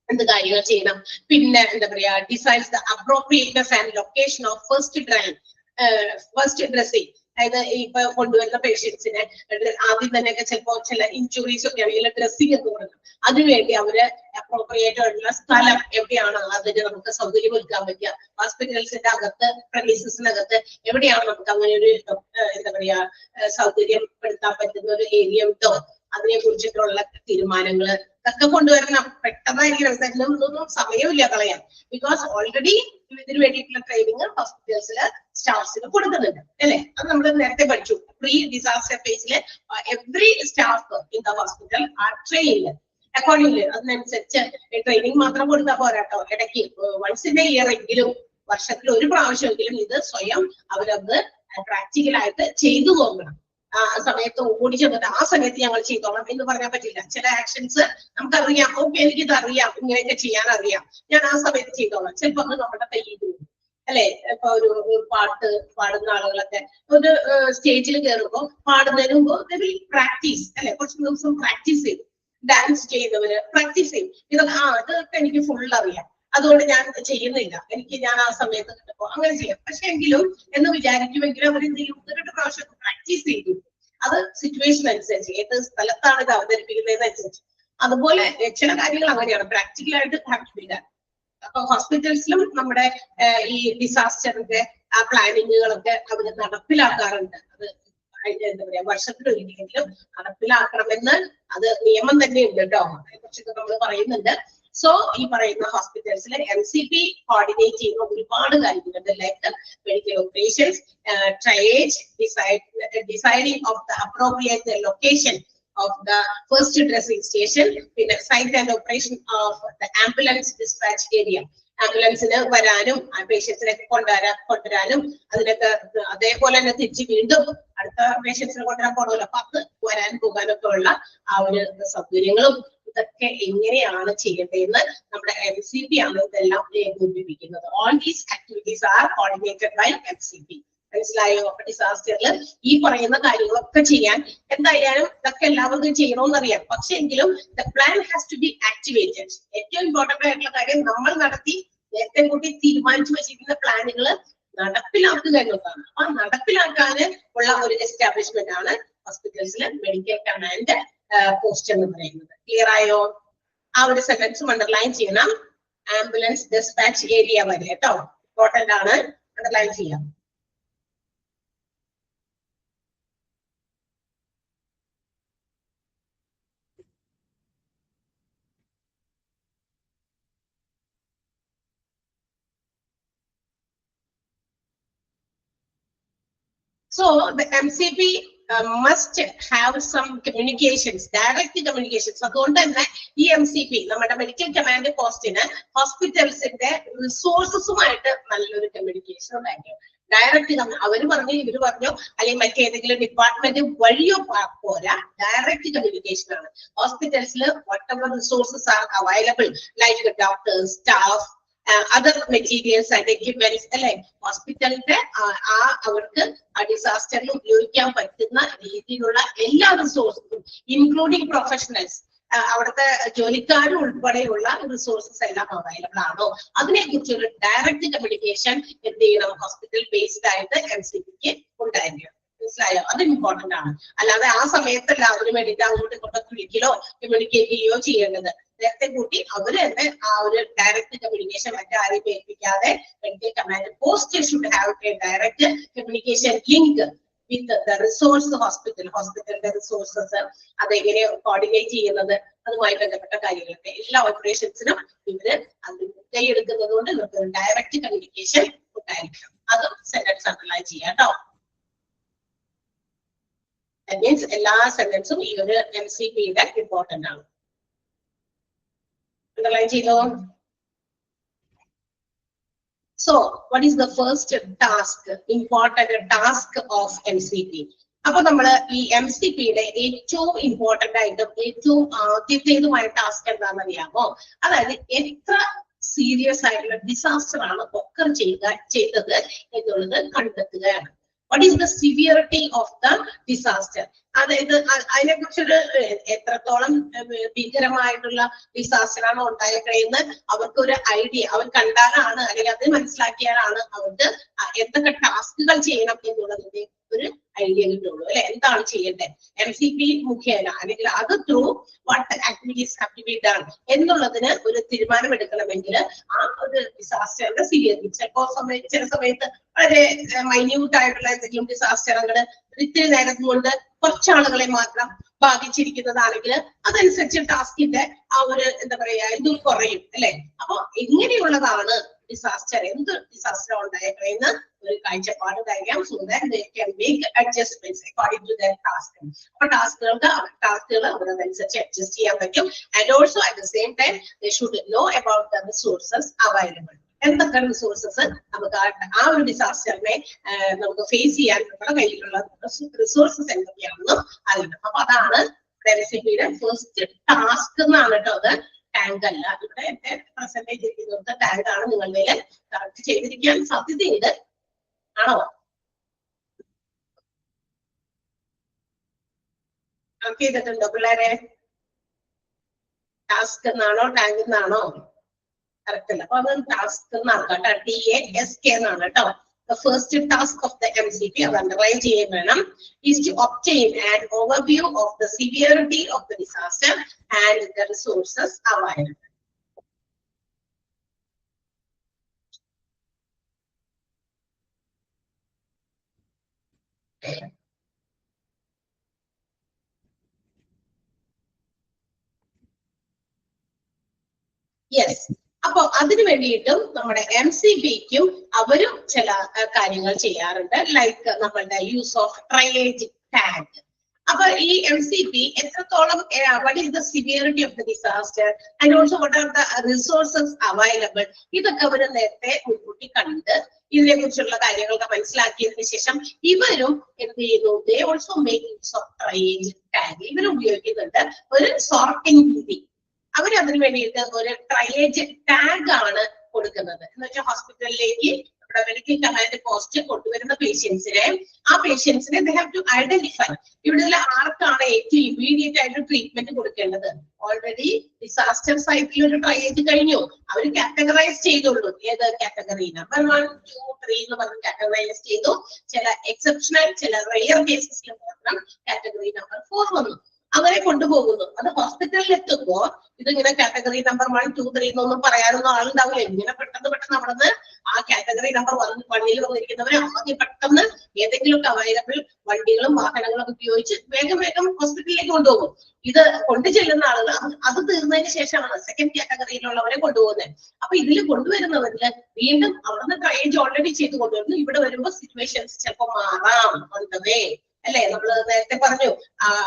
എന്ത് കാര്യങ്ങൾ ചെയ്യണം, പിന്നെ എന്താ പറയാ decides the appropriateness and location of first dressing. അതായത് ഇപ്പൊ കൊണ്ടുവരുന്ന പേഷ്യൻസിന് ആദ്യം തന്നെയൊക്കെ ചിലപ്പോ ചില ഇഞ്ചുറീസ് ഒക്കെ ആണെങ്കിൽ ഡ്രസ്സിംഗ് ഒക്കെ കൊടുക്കും. അതിനുവേണ്ടി അവര് അപ്രോപ്രിയേറ്റ് ആയിട്ടുള്ള സ്ഥലം എവിടെയാണ് അതിന് നമുക്ക് സൗകര്യം ഒരുക്കാൻ പറ്റുക, ഹോസ്പിറ്റൽസിന്റെ അകത്ത് പ്രമീസസിനകത്ത് എവിടെയാണ് നമുക്ക് അങ്ങനെ ഒരു എന്താ പറയാ സൗകര്യപ്പെടുത്താൻ പറ്റുന്ന ഒരു ഏരിയ ഉണ്ടോ, അതിനെ കുറിച്ചിട്ടുള്ള തീരുമാനങ്ങൾ ഒക്കെ കൊണ്ടുവരണം. പെട്ടെന്നായിരിക്കും, ഒന്നും സമയമില്ല കളയാൻ. ബിക്കോസ് ഓൾറെഡി ഇതിന് വേണ്ടിയിട്ടുള്ള ട്രെയിനിങ് ഹോസ്പിറ്റൽസില് സ്റ്റാഫ്സിന് കൊടുക്കുന്നുണ്ട് അല്ലെ. അത് നമ്മൾ നേരത്തെ പഠിച്ചു. പ്രീ ഡിസാസ്റ്റർ ഫേസില് every staff in the hospital are trained accordingly. അതിനനുസരിച്ച് ട്രെയിനിങ് മാത്രം കൊടുത്താൽ പോരാട്ടോ, ഇടയ്ക്ക് വൺസ് ഇൻ എ ഇയർ എങ്കിലും, വർഷത്തിൽ ഒരു പ്രാവശ്യമെങ്കിലും ഇത് സ്വയം അവരത് പ്രാക്ടിക്കലായിട്ട് ചെയ്തു നോക്കണം. ആ സമയത്ത് ഓടി ചെന്നിട്ട് ആ സമയത്ത് ഞങ്ങൾ ചെയ്തോളാം എന്ന് പറയാൻ പറ്റില്ല. ചില ആക്ഷൻസ് നമുക്കറിയാം, ഓക്കെ എനിക്കിത് അറിയാം, ഇങ്ങനെയൊക്കെ ചെയ്യാൻ അറിയാം, ഞാൻ ആ സമയത്ത് ചെയ്തോളാം. ചിലപ്പോ അത് നമ്മുടെ കയ്യിൽ വരും അല്ലെ. ഇപ്പൊ ഒരു പാട്ട് പാടുന്ന ആളുകളൊക്കെ ഒരു സ്റ്റേജിൽ കയറുമ്പോൾ പാടുന്നതിന് മുമ്പ് പ്രാക്ടീസ് അല്ലെ, കുറച്ച് ദിവസം പ്രാക്ടീസ് ചെയ്യും. ഡാൻസ് ചെയ്യുന്നവര് പ്രാക്ടീസ് ചെയ്യും. ഇതൊക്കെ അതൊക്കെ എനിക്ക് ഫുൾ അറിയാം, അതുകൊണ്ട് ഞാൻ ചെയ്യുന്നില്ല, ഞാൻ ആ സമയത്ത് കിട്ടുമ്പോ അങ്ങനെ ചെയ്യാം. പക്ഷെ എങ്കിലും എന്ന് വിചാരിക്കുമെങ്കിലും അവരെന്ത് ചെയ്യും, ഒരു പ്രാവശ്യം പ്രാക്ടീസ് ചെയ്തു. അത് സിറ്റുവേഷൻ അനുസരിച്ച്, ഏത് സ്ഥലത്താണ് ഇത് അവതരിപ്പിക്കുന്നതിനനുസരിച്ച്. അതുപോലെ ചില കാര്യങ്ങൾ അങ്ങനെയാണ് പ്രാക്ടിക്കലായിട്ട് ഹാവ് ടു ബി ഡൺ. അപ്പൊ ഹോസ്പിറ്റൽസിലും നമ്മുടെ ഈ ഡിസാസ്റ്ററിന്റെ ആ പ്ലാനിങ്ങുകളൊക്കെ അവര് നടപ്പിലാക്കാറുണ്ട്. അത് എന്താ പറയാ വർഷത്തിലൊരിക്കലെങ്കിലും നടപ്പിലാക്കണമെന്ന് അത് നിയമം തന്നെ ഉണ്ട് കേട്ടോ. അതിനെ കുറിച്ചൊക്കെ നമ്മൾ പറയുന്നുണ്ട്. സോ ഈ പറയുന്ന ഹോസ്പിറ്റൽസിലെ MCP കോർഡിനേറ്റ് ചെയ്യുന്ന ഒരുപാട് കാര്യങ്ങളുണ്ട്. Like medical operations, triage, deciding of the appropriate location of the first dressing station, പിന്നെ site and operation of the ambulance dispatch area. ആംബുലൻസിന് വരാനും പേഷ്യൻസിനെ കൊണ്ടുവരാനും അതിനൊക്കെ അതേപോലെ തന്നെ തിരിച്ച് വീണ്ടും അടുത്ത പേഷ്യൻസിനെ കൊണ്ടുവരാൻ പോകണമല്ലോ. അപ്പൊ അത് വരാൻ പോകാനൊക്കെ ഉള്ള ആ ഒരു സൗകര്യങ്ങളും ഇതൊക്കെ എങ്ങനെയാണ് ചെയ്യേണ്ടതെന്ന് നമ്മുടെ MCP ആണ് ഇതെല്ലാം ഏകോപിപ്പിക്കുന്നത്. All these activities are coordinated by MCP. മനസ്സിലായോ? ഡിസാസ്റ്ററിൽ ഈ പറയുന്ന കാര്യങ്ങളൊക്കെ ചെയ്യാൻ എന്തായാലും ഇതൊക്കെ എല്ലാവർക്കും ചെയ്യണമെന്നറിയാം. പക്ഷെ എങ്കിലും the plan has to be activated. ഏറ്റവും ഇമ്പോർട്ടന്റ് ആയിട്ടുള്ള കാര്യം നമ്മൾ നടത്തി നേരത്തെ കൂട്ടി തീരുമാനിച്ചു വെച്ചിരിക്കുന്ന പ്ലാനുകൾ നടപ്പിലാക്കുക എന്നുള്ളതാണ്. അപ്പൊ നടപ്പിലാക്കാന് ഉള്ള ഒരു എസ്റ്റാബ്ലിഷ്മെന്റ് ആണ് ഹോസ്പിറ്റൽസിൽ മെഡിക്കൽ കമാൻഡ് പോസ്റ്റ് എന്ന് പറയുന്നത്. ക്ലിയർ ആയോ? ആ ഒരു സെന്റൻസും അണ്ടർലൈൻ ചെയ്യണം. ആംബുലൻസ് ഡിസ്പാച്ച് ഏരിയ വരെ കേട്ടോ, ഇമ്പോർട്ടന്റ് ആണ്, അണ്ടർലൈൻ ചെയ്യാം. So the MCP must have some communications, direct communications. അതുകൊണ്ട് തന്നെ ഈ MCP നമ്മുടെ മെഡിക്കൽ കമാൻഡ് പോസ്റ്റിന് ഹോസ്പിറ്റൽസിന്റെ റിസോഴ്സസുമായിട്ട് നല്ലൊരു കമ്മ്യൂണിക്കേഷൻ ഉണ്ടായിരിക്കും. ഡയറക്റ്റ് അവര് പറഞ്ഞു ഇവര് പറഞ്ഞു അല്ലെങ്കിൽ മറ്റേതെങ്കിലും ഡിപ്പാർട്ട്മെന്റ് വഴിയോ പോരാ, ഡയറക്റ്റ് കമ്മ്യൂണിക്കേഷൻ ആണ്. ഹോസ്പിറ്റൽസിൽ whatever resources are available like doctors, staff, other materials and equipments അല്ലെ, ഹോസ്പിറ്റലിന്റെ അവർക്ക് ഡിസാസ്റ്ററിൽ ഉപയോഗിക്കാൻ പറ്റുന്ന രീതിയിലുള്ള എല്ലാ റിസോഴ്സും ഇൻക്ലൂഡിംഗ് പ്രൊഫഷണൽസ്, അവിടുത്തെ ജോലിക്കാരും ഉൾപ്പെടെയുള്ള റിസോഴ്സസ് എല്ലാം അവൈലബിൾ ആണോ, അതിനെ കുറിച്ചൊരു ഡയറക്റ്റ് കമ്മ്യൂണിക്കേഷൻ എന്ത് ചെയ്യണം, ഹോസ്പിറ്റൽ ബേസ്ഡ് ആയിട്ട് MCPക്ക് ഉണ്ടായിരിക്കണം. മനസ്സിലായോ? അത് ഇമ്പോർട്ടന്റ് ആണ്. അല്ലാതെ ആ സമയത്തല്ല അതിന് വേണ്ടിയിട്ട് അങ്ങോട്ട് ഇങ്ങോട്ടൊക്കെ വിളിക്കലോ കമ്മ്യൂണിക്കേറ്റ് ചെയ്യുകയോ ചെയ്യേണ്ടത്. നേരത്തെ കൂട്ടി അവര് തന്നെ ആ ഒരു ഡയറക്റ്റ് കമ്മ്യൂണിക്കേഷൻ മറ്റാരെയും ഏൽപ്പിക്കാതെ medical command post should have a direct communication link with the resource ഹോസ്പിറ്റലിന്റെ റിസോഴ്സസ്, അതെങ്ങനെ കോർഡിനേറ്റ് ചെയ്യുന്നത്, അതുമായി ബന്ധപ്പെട്ട കാര്യങ്ങളൊക്കെ എല്ലാ ഓപ്പറേഷൻസിനും ഇവര് അത് കൈയെടുക്കുന്നത് കൊണ്ട് നമുക്ക് ഡയറക്റ്റ് കമ്മ്യൂണിക്കേഷൻ ഉണ്ടായിരിക്കണം. അതും സെന്റൻസ് അണ്ടർലൈൻ ചെയ്യാം കേട്ടോ. That means എല്ലാ സെന്റൻസും ഈ ഒരു MCPയുടെ ഇമ്പോർട്ടന്റ് ആണ്. Underline ചെയ്തോ. So what is the first task, important task of MCP? അപ്പൊ നമ്മള് ഈ MCPയുടെ ഏറ്റവും ഇമ്പോർട്ടന്റ് ആയിട്ടും ഏറ്റവും ആദ്യത്തേതുമായ ടാസ്ക് എന്താണെന്ന് അറിയാമോ? അതായത് എത്ര സീരിയസ് ആയിട്ടുള്ള ഡിസാസ്റ്റർ ആണ് ഒക്കർ ചെയ്തത് എന്നുള്ളത് കണ്ടെത്തുകയാണ്. What is the severity of the disaster? അതായത് അതിനെ കുറിച്ചൊരു എത്രത്തോളം ഭീകരമായിട്ടുള്ള ഡിസാസ്റ്റർ ആണ് ഉണ്ടായേക്കണെന്ന് അവർക്ക് ഒരു ഐഡിയ അവർ കണ്ടാലാണ് അല്ലെങ്കിൽ അത് മനസ്സിലാക്കിയാലാണ് അവർക്ക് എന്തൊക്കെ ടാസ്കുകൾ ചെയ്യണം എന്നുള്ളതിന്റെ ഒരു ഐഡിയ കിട്ടുള്ളൂ അല്ലെ, എന്താണ് ചെയ്യേണ്ടത് MCP മുഖേന അല്ലെങ്കിൽ അത് through what activities have to be done എന്നുള്ളതിന് ഒരു തീരുമാനം എടുക്കണമെങ്കിൽ ആ ഒരു ഡിസാസ്റ്ററിന്റെ സിവിയറിറ്റി ചില സമയത്ത് വളരെ മൈന്യൂട്ട് ആയിട്ടുള്ള എന്തെങ്കിലും ഡിസാസ്റ്ററുകൾ ഇത്തിരി നേരം കൊണ്ട് കുറച്ചാളുകളെ മാത്രം ബാധിച്ചിരിക്കുന്നതാണെങ്കിൽ അതനുസരിച്ച് ടാസ്കിന്റെ ആ ഒരു എന്താ പറയാ ഇത് കുറയും അല്ലെ. അപ്പൊ എങ്ങനെയുള്ളതാണ് ഡിസാസ്റ്റർ, എന്ത് ഡിസാസ്റ്റർ ഉണ്ടായേക്കണെന്ന് ഒരു കാഴ്ചപ്പാട് തരാം. So that they can make adjustments according to their task. അപ്പൊ ടാസ്കുകൾ അവരനുസരിച്ച് അഡ്ജസ്റ്റ് ചെയ്യാൻ പറ്റും. And also at the same time they should know about the resources available. എന്തൊക്കെ റിസോഴ്സസ് നമുക്ക് ആ ഒരു ഡിസാസ്റ്ററിനെ നമുക്ക് ഫേസ് ചെയ്യാൻ നമ്മുടെ കയ്യിലുള്ള റിസോഴ്സസ് എന്തൊക്കെയാണെന്നും അറിയണം. അപ്പൊ അതാണ് MCPയുടെ ഫസ്റ്റ് ടാസ്ക് എന്നാണ് കേട്ടോ. അത് ടാങ്ക് അല്ല, ഇവിടെ എന്റെ പെർസെന്റേജ് ഇരിക്കുന്നത് ടാങ്ക് ആണ്. നിങ്ങളുടെ കറക്റ്റ് ചെയ്തിരിക്കാൻ സാധ്യതയുണ്ട്. ആണോ? കറക്റ്റ് ചെയ്തിട്ടുണ്ടോ പിള്ളേരെ? ടാസ്ക് എന്നാണോ ടാങ്ക് എന്നാണോ? കറക്റ്റ് അല്ല. അപ്പൊ അത് ടാസ്ക് എന്നാണ് കേട്ടോ. TASK എന്നാണ് കേട്ടോ. The first task of the MCP, അത് അണ്ടർലൈൻ ചെയ്യാൻ വേണം, is to obtain an overview of the severity of the disaster and the resources available. Yes. അപ്പൊ അതിനു വേണ്ടിയിട്ടും നമ്മുടെ MCPക്കും അവരും ചില കാര്യങ്ങൾ ചെയ്യാറുണ്ട്. ലൈക്ക് നമ്മളുടെ യൂസ് ഓഫ് ട്രയേജ് ടാഗ്. അപ്പൊ ഈ MCP എത്രത്തോളം what is the severity of the disaster and also what are the resources available, ഇതൊക്കെ അവർ നേരത്തെ മുൻകൂട്ടി കണ്ട് ഇതിനെ കുറിച്ചുള്ള കാര്യങ്ങളൊക്കെ മനസ്സിലാക്കിയതിനു ശേഷം ഇവരും എന്ത് ചെയ്യുന്നു, they also make use of triage tag. ഇവരും ഉപയോഗിക്കുന്നുണ്ട് ഒരു സോർട്ടിംഗ് രീതി. അവരതിനു വേണ്ടിയിട്ട് ഒരു ട്രയേജ് ടാഗ് ആണ് കൊടുക്കുന്നത്. എന്ന് വെച്ചാൽ ഹോസ്പിറ്റലിലേക്ക് ഇവിടെ മെഡിക്കൽ കമാൻഡ് പോസ്റ്റ് കൊണ്ടുവരുന്ന പേഷ്യൻസിനെ they have to identify ഇവിടെ ആർക്കാണ് ഏറ്റവും ഇമ്മീഡിയറ്റ് ആയിട്ട് ട്രീറ്റ്മെന്റ് കൊടുക്കേണ്ടത്. ഓൾറെഡി ഡിസാസ്റ്റർ സൈറ്റിൽ ഒരു ട്രൈ ചെയ്ത് കഴിഞ്ഞു. അവർ കാറ്റഗറൈസ് ചെയ്തുള്ളൂ. ഏത് കാറ്റഗറി നമ്പർ 1, 2, 3 എന്ന് പറഞ്ഞ് കാറ്റഗറൈസ് ചെയ്തു. ചില എക്സെപ്ഷണൽ ചില റെയർ കേസസിൽ മാത്രം കാറ്റഗറി നമ്പർ 4 വന്നു. അങ്ങനെ കൊണ്ടുപോകുന്നു. അത് ഹോസ്പിറ്റലിൽ എത്തുമ്പോ ഇതിങ്ങനെ കാറ്റഗറി നമ്പർ 1, 2, 3 എന്നൊന്നും പറയാനൊന്നും ആളുണ്ടാവില്ല. ഇങ്ങനെ പെട്ടെന്ന് അവിടുന്ന് ആ കാറ്റഗറി നമ്പർ 1ൽ വന്നിരിക്കുന്നവരെ ആദ്യം പെട്ടെന്ന് ഏതെങ്കിലുമൊക്കെ അവൈലബിൾ വണ്ടികളും വാഹനങ്ങളും ഉപയോഗിച്ച് വേഗം ഹോസ്പിറ്റലിലേക്ക് കൊണ്ടുപോകും. ഇത് കൊണ്ടു ചെല്ലുന്ന ആളുകൾ അത് തീർന്നതിന് ശേഷമാണ് സെക്കൻഡ് കാറ്റഗറിയിലുള്ളവരെ കൊണ്ടുപോകുന്നത്. അപ്പൊ ഇതിൽ കൊണ്ടുവരുന്നവരില് വീണ്ടും അവിടുന്ന് ട്രയേജ് ഓൾറെഡി ചെയ്ത് കൊണ്ടുവരുന്നു. ഇവിടെ വരുമ്പോ സിറ്റുവേഷൻസ് ചിലപ്പോൾ മാറാം. വന്നതേ അല്ലെ, നമ്മൾ നേരത്തെ പറഞ്ഞു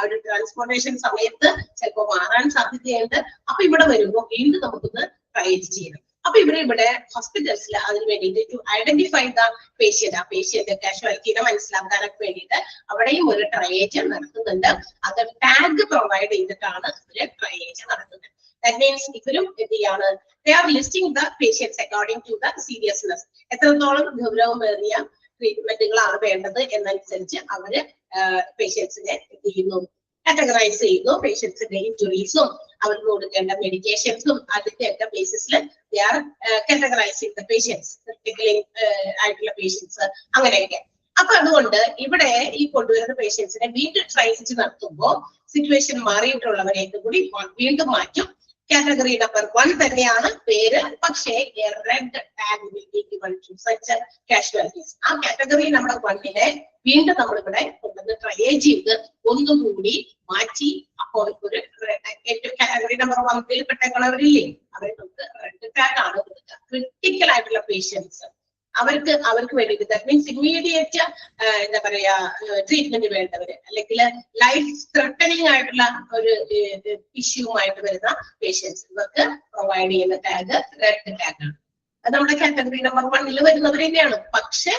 ഒരു ട്രാൻസ്പോർട്ടേഷൻ സമയത്ത് ചിലപ്പോൾ മാറാൻ സാധ്യതയുണ്ട്. അപ്പൊ ഇവിടെ വരുമ്പോൾ വീണ്ടും നമുക്കൊന്ന് ട്രയേജ് ചെയ്യണം. അപ്പൊ ഇവിടെ ഹോസ്പിറ്റൽസിൽ അതിന് വേണ്ടിയിട്ട് ടു ഐഡന്റിഫൈ ദ പേഷ്യന്റ്, ആ പേഷ്യന്റ് കാഷ്വാലിറ്റിനെ മനസ്സിലാക്കാനൊക്കെ വേണ്ടിയിട്ട് അവിടെയും ഒരു ട്രയേജ് നടത്തുന്നുണ്ട്. അത് ടാഗ് പ്രൊവൈഡ് ചെയ്തിട്ടാണ് ഒരു ട്രയേജ് നടത്തുന്നത്. ദാറ്റ് മീൻസ് ഇവരും എന്ത് ചെയ്യാണ്, they are listing the patients according to the seriousness. എത്രത്തോളം ഗൗരവമേറിയ ട്രീറ്റ്മെന്റുകളാണ് വേണ്ടത് എന്നനുസരിച്ച് അവര് പേഷ്യൻസിനെ എന്ത് ചെയ്യുന്നു, കാറ്റഗറൈസ് ചെയ്യുന്നു. പേഷ്യൻസിന്റെ ഇഞ്ചുറീസും അവർക്ക് കൊടുക്കേണ്ട മെഡിക്കേഷൻസും അതിന്റെയൊക്കെ ബേസിസിൽ they are categorizing the patients, critically ആയിട്ടുള്ള പേഷ്യൻസ് അങ്ങനെയൊക്കെ. അപ്പൊ അതുകൊണ്ട് ഇവിടെ ഈ കൊണ്ടുവരുന്ന പേഷ്യൻസിനെ വീണ്ടും ട്രയേജ് നടത്തുമ്പോൾ സിറ്റുവേഷൻ മാറിയിട്ടുള്ളവരെ കൂടി വീണ്ടും മാറ്റും. കാറ്റഗറി നമ്പർ 1 തന്നെയാണ് പേര്, പക്ഷേ red tag will be given to such casualties. ആ കാറ്റഗറി നമ്പർ 1നെ വീണ്ടും നമ്മളിവിടെ കൊണ്ടുവന്ന് ട്രയേജ് ചെയ്ത് ഒന്നുകൂടി മാറ്റി. അപ്പോൾ ഒരു കാറ്റഗറി നമ്പർ 1ൽ പെട്ടവരില്ലേ, അവരെ നമുക്ക് റെഡ് ടാഗ് ആണ് കൊടുക്കുക. ക്രിട്ടിക്കൽ ആയിട്ടുള്ള പേഷ്യൻസ് അവർക്ക് വേണ്ടിയിട്ട്, ദാറ്റ് മീൻസ് ഇമ്മീഡിയറ്റ് എന്താ പറയാ ട്രീറ്റ്മെന്റ് വേണ്ടവര്, അല്ലെങ്കിൽ ലൈഫ് ത്രെട്ടനിങ് ആയിട്ടുള്ള ഒരു ഇഷ്യൂമായിട്ട് വരുന്ന പേഷ്യൻസ് ഇവർക്ക് പ്രൊവൈഡ് ചെയ്യുന്ന ടാഗ് റെഡ് ടാഗ് ആണ്. അത് നമ്മുടെ കാറ്റഗറി നമ്പർ 1ൽ വരുന്നവർ തന്നെയാണ്. പക്ഷെ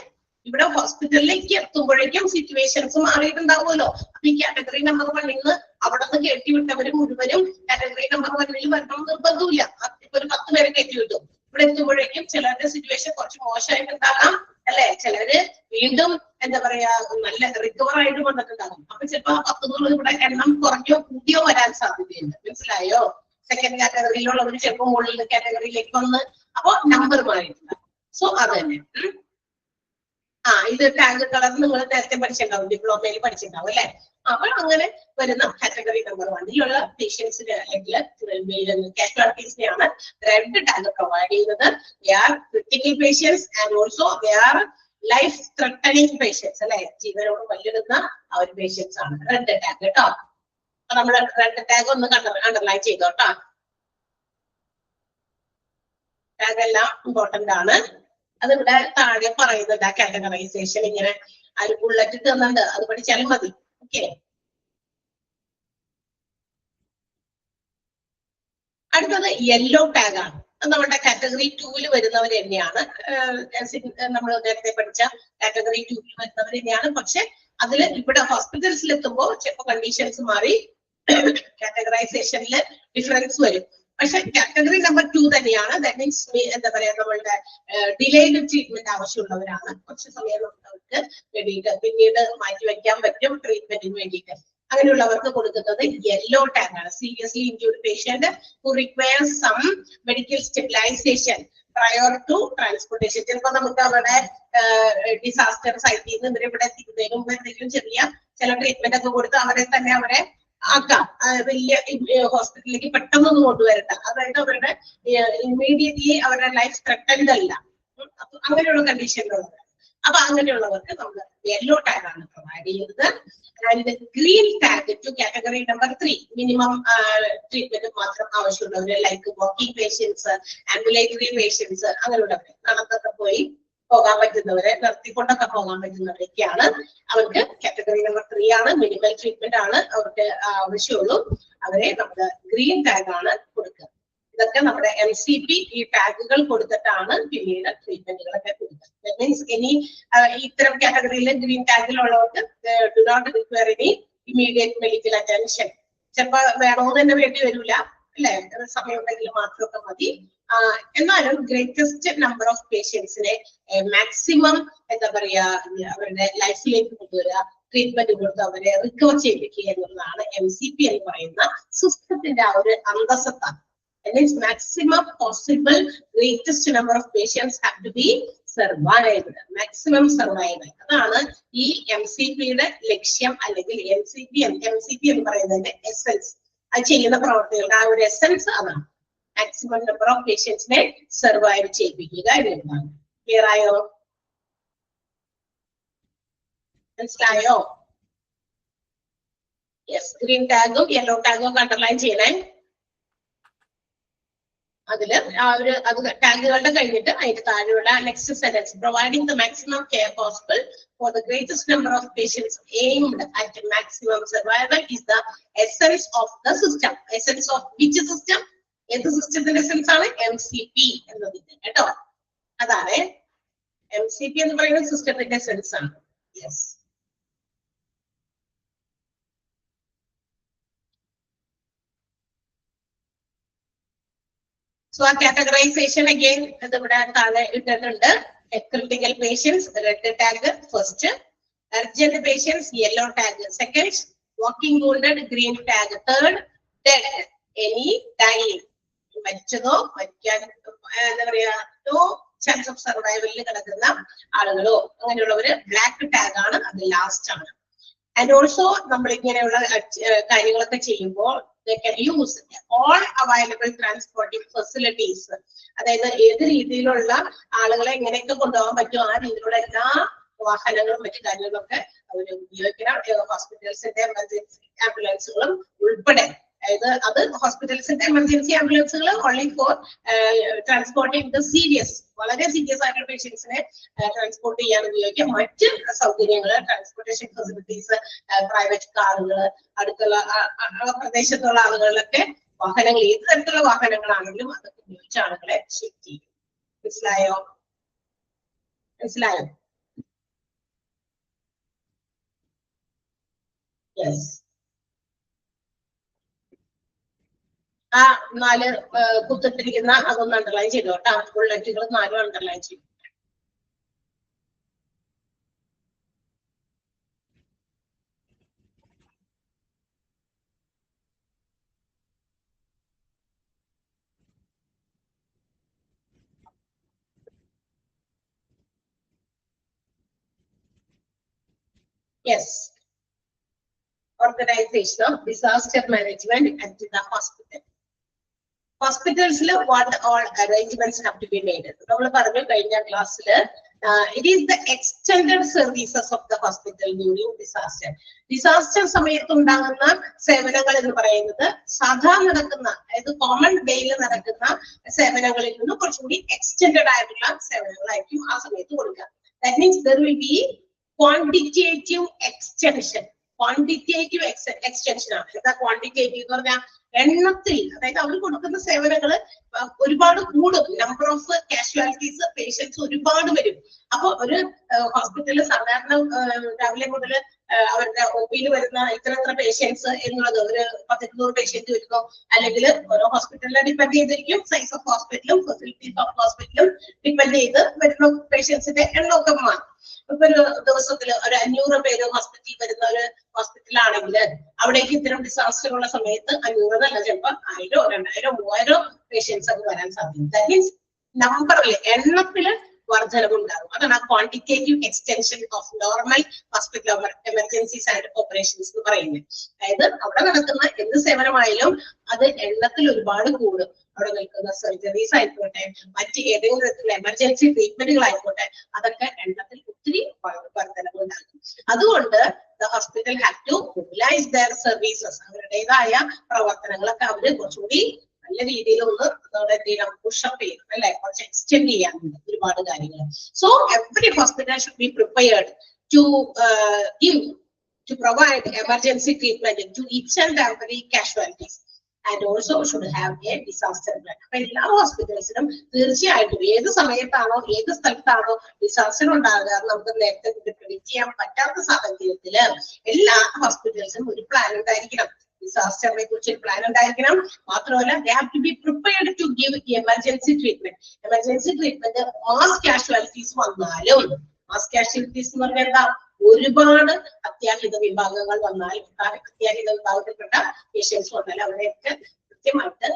ഇവിടെ ഹോസ്പിറ്റലിലേക്ക് എത്തുമ്പോഴേക്കും സിറ്റുവേഷൻസ് മാറിയിട്ടുണ്ടാവുമല്ലോ. അപ്പൊ ഈ കാറ്റഗറി നമ്പർ 1ൽ നിന്ന് അവിടെ നിന്ന് കയറ്റിവിട്ടവര് മുഴുവനും കാറ്റഗറി നമ്പർ 1ൽ വരണം നിർബന്ധമില്ല. ഇപ്പൊ ഒരു 10 പേരെ കയറ്റിവിട്ടു. ഇവിടെ എത്തുമ്പോഴേക്കും ചിലരുടെ സിറ്റുവേഷൻ കുറച്ച് മോശമായിട്ടുണ്ടാകാം അല്ലെ, ചിലര് വീണ്ടും എന്താ പറയാ നല്ല റിക്കവർ ആയിട്ട് വന്നിട്ടുണ്ടാകും. അപ്പൊ ചിലപ്പോ 10 ഇവിടെ എണ്ണം കുറഞ്ഞോ കൂട്ടിയോ വരാൻ സാധ്യതയുണ്ട്. മനസ്സിലായോ? സെക്കൻഡ് കാറ്റഗറിയിലുള്ളവർ ചിലപ്പോൾ മുകളിൽ കാറ്റഗറിയിലേക്ക് വന്ന് അപ്പൊ നമ്പർ മാറിയിട്ടുണ്ടാകും. സോ അത് തന്നെ. ഇത് ടാഗ് കളർ നിങ്ങൾ നേരത്തെ പഠിച്ചിട്ടുണ്ടാവും, ഡിപ്ലോമയിൽ പഠിച്ചിട്ടുണ്ടാവും അല്ലെ. അപ്പോൾ അങ്ങനെ വരുന്ന കാറ്റഗറി നമ്പർ 1ലുള്ള പേഷ്യൻസിന് അല്ലെങ്കിൽ കാഷ്വാലിറ്റീസിനെയാണ് റെഡ് ടാഗ് പ്രൊവൈഡ് ചെയ്യുന്നത്. they are critical patients and also they are life threatening patients അല്ലെ, ജീവനോട് കൊല്ലുന്ന ആ ഒരു പേഷ്യൻസ് ആണ് റെഡ് ടാഗ് കേട്ടോ. അപ്പൊ നമ്മൾ റെഡ് ടാഗ് ഒന്ന് അണ്ടർലൈൻ ചെയ്തോട്ടോ. ടാഗ് എല്ലാം ഇമ്പോർട്ടന്റ് ആണ്. അതിവിടെ താഴെ പറയുന്നുണ്ട്. ആ കാറ്റഗറൈസേഷൻ ഇങ്ങനെ ഒരു ബുള്ളറ്റ് തന്നുണ്ട്, അത് പഠിച്ചാലും മതി. ഓക്കെ, അടുത്തത് യെല്ലോ ടാഗ് ആണ്. നമ്മുടെ കാറ്റഗറി 2ൽ വരുന്നവർ തന്നെയാണ്. നമ്മൾ നേരത്തെ പഠിച്ച കാറ്റഗറി 2ൽ വരുന്നവർ തന്നെയാണ്. പക്ഷെ അതിൽ ഇവിടെ ഹോസ്പിറ്റൽസിൽ എത്തുമ്പോൾ ചിലപ്പോൾ കണ്ടീഷൻസ് മാറി കാറ്റഗറൈസേഷനിൽ ഡിഫറൻസ് വരും. പക്ഷെ കാറ്റഗറി നമ്പർ 2 തന്നെയാണ്. ദാറ്റ് മീൻസ് എന്താ പറയാ, നമ്മളുടെ ഡിലേഡ് ട്രീറ്റ്മെന്റ് ആവശ്യമുള്ളവരാണ്. കുറച്ച് സമയം അവർക്ക് വേണ്ടിയിട്ട് പിന്നീട് മാറ്റിവെക്കാൻ പറ്റും ട്രീറ്റ്മെന്റിന് വേണ്ടിയിട്ട്. അങ്ങനെയുള്ളവർക്ക് കൊടുക്കുന്നത് യെല്ലോ ടാഗ് ആണ്. Seriously injured patient who requires some medical stabilisation prior to transportation. ചിലപ്പോൾ നമുക്ക് അവരുടെ ഡിസാസ്റ്റർ സൈറ്റിൽ നിന്ന് ഇവരിവിടെ എത്തിക്കുന്നതിന് മുമ്പ് എന്തെങ്കിലും ചില ട്രീറ്റ്മെന്റ് ഒക്കെ കൊടുത്ത് അവരെ ആക്കാം. വലിയ ഹോസ്പിറ്റലിലേക്ക് പെട്ടെന്നൊന്നും കൊണ്ടുവരണ്ട. അതായത് അവരുടെ ഇമ്മീഡിയറ്റ്ലി അവരുടെ ലൈഫ് ത്രെട്ടൻഡ് അല്ല, അങ്ങനെയുള്ള കണ്ടീഷനിലുള്ളത്. അപ്പൊ അങ്ങനെയുള്ളവർക്ക് നമ്മൾ യെല്ലോ ടാഗ് ആണ് പ്രൊവൈഡ് ചെയ്യുന്നത്. And green tag to category number 3 minimum treatment മാത്രം ആവശ്യമുള്ളവര്, like walking patients, ambulatory patients, അങ്ങനെയുള്ളവര് നടത്തൊക്കെ പോകാൻ പറ്റുന്നവരെ, നിർത്തിക്കൊണ്ടൊക്കെ പോകാൻ പറ്റുന്നവരൊക്കെയാണ്. അവർക്ക് കാറ്റഗറി നമ്പർ 3 ആണ്. മിനിമൽ ട്രീറ്റ്മെന്റ് ആണ് അവർക്ക് ആവശ്യമുള്ളൂ. അവരെ നമ്മൾ ഗ്രീൻ ടാഗ് ആണ് കൊടുക്കുക. ഇതൊക്കെ നമ്മുടെ MCP ഈ ടാഗുകൾ കൊടുത്തിട്ടാണ് പിന്നീട് ട്രീറ്റ്മെന്റുകളൊക്കെ കൊടുക്കുക. ദാറ്റ് മീൻസ് ഇത്തരം കാറ്റഗറിയിൽ ഗ്രീൻ ടാഗിലുള്ളവർക്ക് do not require any immediate medical attention. ചിലപ്പോ വേണമെന്ന് തന്നെ വേണ്ടി വരില്ല. അല്ലെ, സമയം ഉണ്ടെങ്കിൽ മാത്രമൊക്കെ മതി. എന്നാലും ഗ്രേറ്റസ്റ്റ് നമ്പർ ഓഫ് പേഷ്യൻസിനെ മാക്സിമം എന്താ പറയാ അവരുടെ ലൈഫിലേക്ക് കൊണ്ടുവരിക, ട്രീറ്റ്മെന്റ് കൊടുത്ത് അവരെ റിക്കവർ ചെയ്യിപ്പിക്കുക എന്നുള്ളതാണ് MCP എന്ന് പറയുന്ന സിസ്റ്റത്തിന്റെ ആ ഒരു അന്തസത്ത. Maximum possible greatest number of patients have to be survived, maximum survival. അതാണ് ഈ MCPയുടെ ലക്ഷ്യം, അല്ലെങ്കിൽ MCP എന്ന് പറയുന്നതിന്റെ എസൻസ്. അത് ചെയ്യുന്ന പ്രവർത്തികളുടെ ആ ഒരു എസൻസ് അതാണ്, മാക്സിമം നമ്പർ ഓഫ് പേഷ്യൻസിനെ സർവൈവ് ചെയ്യിപ്പിക്കുക എന്നുള്ളതാണ്. ക്ലിയർ ആയോ? മനസ്സിലായോ? യെസ്, ഗ്രീൻ ടാഗും യെല്ലോ ടാഗും ഒക്കെ അണ്ടർലൈൻ ചെയ്യണേ. അതില് അത് ടാഗുകളുടെ കഴിഞ്ഞിട്ട് അതിന്റെ താഴെയുള്ള next sentence, providing the maximum care possible for the greatest number of patients aimed at maximum survival is the essence of the system. Essence of which system? ഏത് സിസ്റ്റത്തിന്റെ എസൻസ് ആണ്? MCP എന്നതിന്റെ കേട്ടോ. അതാണ് MCP എന്ന് പറയുന്ന സിസ്റ്റത്തിന്റെ എസൻസ് ആണ്. Yes. So our categorization again, ഇവിടെ താഴെ ഇട്ടിട്ടുണ്ട്. Critical patients, red tag first. Urgent patients, yellow tag second. Walking wounded, green tag third. Dead, any dying. മരിച്ചതോ മരിക്കാൻ എന്താ പറയാ no chance of survival കിടക്കുന്ന ആളുകളോ അങ്ങനെയുള്ളവര് ബ്ലാക്ക് ടാഗ് ആണ്, അത് ലാസ്റ്റ് ആണ്. ആൻഡ് ഓൾസോ നമ്മൾ ഇങ്ങനെയുള്ള കാര്യങ്ങളൊക്കെ ചെയ്യുമ്പോൾ they can use all available transporting facilities. അതായത് ഏത് രീതിയിലുള്ള ആളുകളെ എങ്ങനെയൊക്കെ കൊണ്ടുപോകാൻ പറ്റുമോ ആ രീതിയിലുള്ള എല്ലാ വാഹനങ്ങളും മറ്റു കാര്യങ്ങളൊക്കെ അവർ ഉപയോഗിക്കണം. ഹോസ്പിറ്റൽസിന്റെ എമർജൻസി ആംബുലൻസുകളും ഉൾപ്പെടെ. അതായത് അത് ഹോസ്പിറ്റൽസിന്റെ എമർജൻസി ആംബുലൻസുകൾ only for transporting the serious, വളരെ സീരിയസ് ആയിട്ടുള്ള പേഷ്യൻസിനെ ട്രാൻസ്പോർട്ട് ചെയ്യാൻ ഉപയോഗിക്കാം. മറ്റ് സൗകര്യങ്ങള്, ട്രാൻസ്പോർട്ടേഷൻ ഫെസിലിറ്റീസ്, പ്രൈവറ്റ് കാറുകള്, അടുത്തുള്ള പ്രദേശത്തുള്ള ആളുകളിലൊക്കെ വാഹനങ്ങൾ, ഏത് തരത്തിലുള്ള വാഹനങ്ങളാണെങ്കിലും അതൊക്കെ ഉപയോഗിച്ച ആളുകളെ ഷിഫ്റ്റ് ചെയ്യും. മനസ്സിലായോ? മനസ്സിലായോ? യെസ്. ആ 4 കുത്തിട്ടിരിക്കുന്ന അതൊന്ന് അണ്ടർലൈൻ ചെയ്തോട്ടാ. ബുള്ളറ്റുകൾ 4 അണ്ടർലൈൻ ചെയ്തു. Yes. Organization of disaster management at the hospital. Hospitals, what all arrangements have to be made. നമ്മൾ പറഞ്ഞു കഴിഞ്ഞ ക്ലാസ്സില് it is the extended services of the hospital during disaster. Disaster സമയത്ത് ഉണ്ടാകുന്ന സേവനങ്ങൾ എന്ന് പറയുന്നത് സാധാരണ നടക്കുന്ന, അതായത് കോമൺ ഡേയിൽ നടക്കുന്ന സേവനങ്ങളിൽ നിന്ന് കുറച്ചുകൂടി എക്സ്റ്റെൻഡഡ് ആയിട്ടുള്ള സേവനങ്ങളായിരിക്കും ആ സമയത്ത് കൊടുക്കുക. That means there will be quantitative extension. Quantitative extension ആണ്. എന്താ ക്വാണ്ടിറ്റേറ്റീവ് എന്ന് പറഞ്ഞാൽ എണ്ണത്തിൽ, അതായത് അവർ കൊടുക്കുന്ന സേവനങ്ങള് ഒരുപാട് കൂടും. നമ്പർ ഓഫ് കാഷ്വാലിറ്റീസ്, പേഷ്യൻസ് ഒരുപാട് വരും. അപ്പൊ ഒരു ഹോസ്പിറ്റലിൽ സാധാരണ രാവിലെ മുതൽ അവരുടെ OP-യിൽ വരുന്ന ഇത്ര പേഷ്യൻസ് എന്നുള്ളത് ഒരു 100-200 പേഷ്യന്റ് വരുന്നു, അല്ലെങ്കിൽ ഓരോ ഹോസ്പിറ്റലിനെ ഡിപ്പെൻഡ് ചെയ്തിരിക്കും. സൈസ് ഓഫ് ഹോസ്പിറ്റലും ഫെസിലിറ്റീസ് ഓഫ് ഹോസ്പിറ്റലും ഡിപ്പെൻഡ് ചെയ്ത് വരുന്ന പേഷ്യൻസിന്റെ എണ്ണമൊക്കെ മാറും. ഇപ്പൊ ഒരു ദിവസത്തിൽ ഒരു 500 പേര് ഹോസ്പിറ്റലിൽ വരുന്ന ഒരു ഹോസ്പിറ്റലാണെങ്കിൽ അവിടേക്ക് ഇത്തരം ഡിസാസ്റ്ററുള്ള സമയത്ത് 500 എന്നല്ല, ചിലപ്പോ 1000, 2000, 3000 പേഷ്യൻസ് ഒക്കെ വരാൻ സാധ്യത. ദാറ്റ് മീൻസ് നമ്പറില്, എണ്ണത്തില് വർധനവുണ്ടാകും. അതാണ് quantitative extension of normal hospital emergencies and operations എന്ന് പറയുന്നത്. അതായത് അവിടെ നടക്കുന്ന എന്ത് സേവനമായാലും അത് എണ്ണത്തിൽ ഒരുപാട് കൂടും. അവിടെ നിൽക്കുന്ന സർജറീസ് ആയിക്കോട്ടെ, മറ്റ് ഏതെങ്കിലും തരത്തിലുള്ള എമർജൻസി ട്രീറ്റ്മെന്റുകൾ ആയിക്കോട്ടെ, അതൊക്കെ എണ്ണത്തിൽ ഒത്തിരി വർധനവുണ്ടാകും. അതുകൊണ്ട് the hospital have to mobilize their services. അവരുടേതായ പ്രവർത്തനങ്ങളൊക്കെ അവര് കുറച്ചുകൂടി നല്ല രീതിയിൽ ഒന്ന് പുഷപ്പ് ചെയ്യും, അല്ലെ, കുറച്ച് എക്സ്റ്റെൻഡ് ചെയ്യാറുണ്ട് ഒരുപാട് കാര്യങ്ങൾ. So every hospital should be prepared to provide emergency treatment to each and every casualties, and also should have a disaster plan. അപ്പൊ എല്ലാ ഹോസ്പിറ്റൽസിനും തീർച്ചയായിട്ടും ഏത് സമയത്താണോ ഏത് സ്ഥലത്താണോ ഡിസാസ്റ്റർ ഉണ്ടാകുക നമുക്ക് നേരത്തെ പ്രെഡിക്റ്റ് ചെയ്യാൻ പറ്റാത്ത സാഹചര്യത്തില് എല്ലാ ഹോസ്പിറ്റൽസിനും ഒരു പ്ലാൻ ഉണ്ടായിരിക്കണം. ഡിസാസ്റ്ററിനെ കുറിച്ച് പ്ലാൻ ഉണ്ടായിരിക്കണം. മാത്രമല്ല they have to be prepared to give emergency treatment. Emergency treatment mass casualties വന്നാലും, മാസ് കാഷ്വാലിറ്റീസ് എന്ന് പറഞ്ഞാൽ എന്താ, ഒരുപാട് അത്യാഹിത വിഭാഗങ്ങൾ വന്നാൽ, അത്യാഹിത വിഭാഗത്തിൽപ്പെട്ട പേഷ്യൻസ് വന്നാൽ അവരെയൊക്കെ കൃത്യമായിട്ട്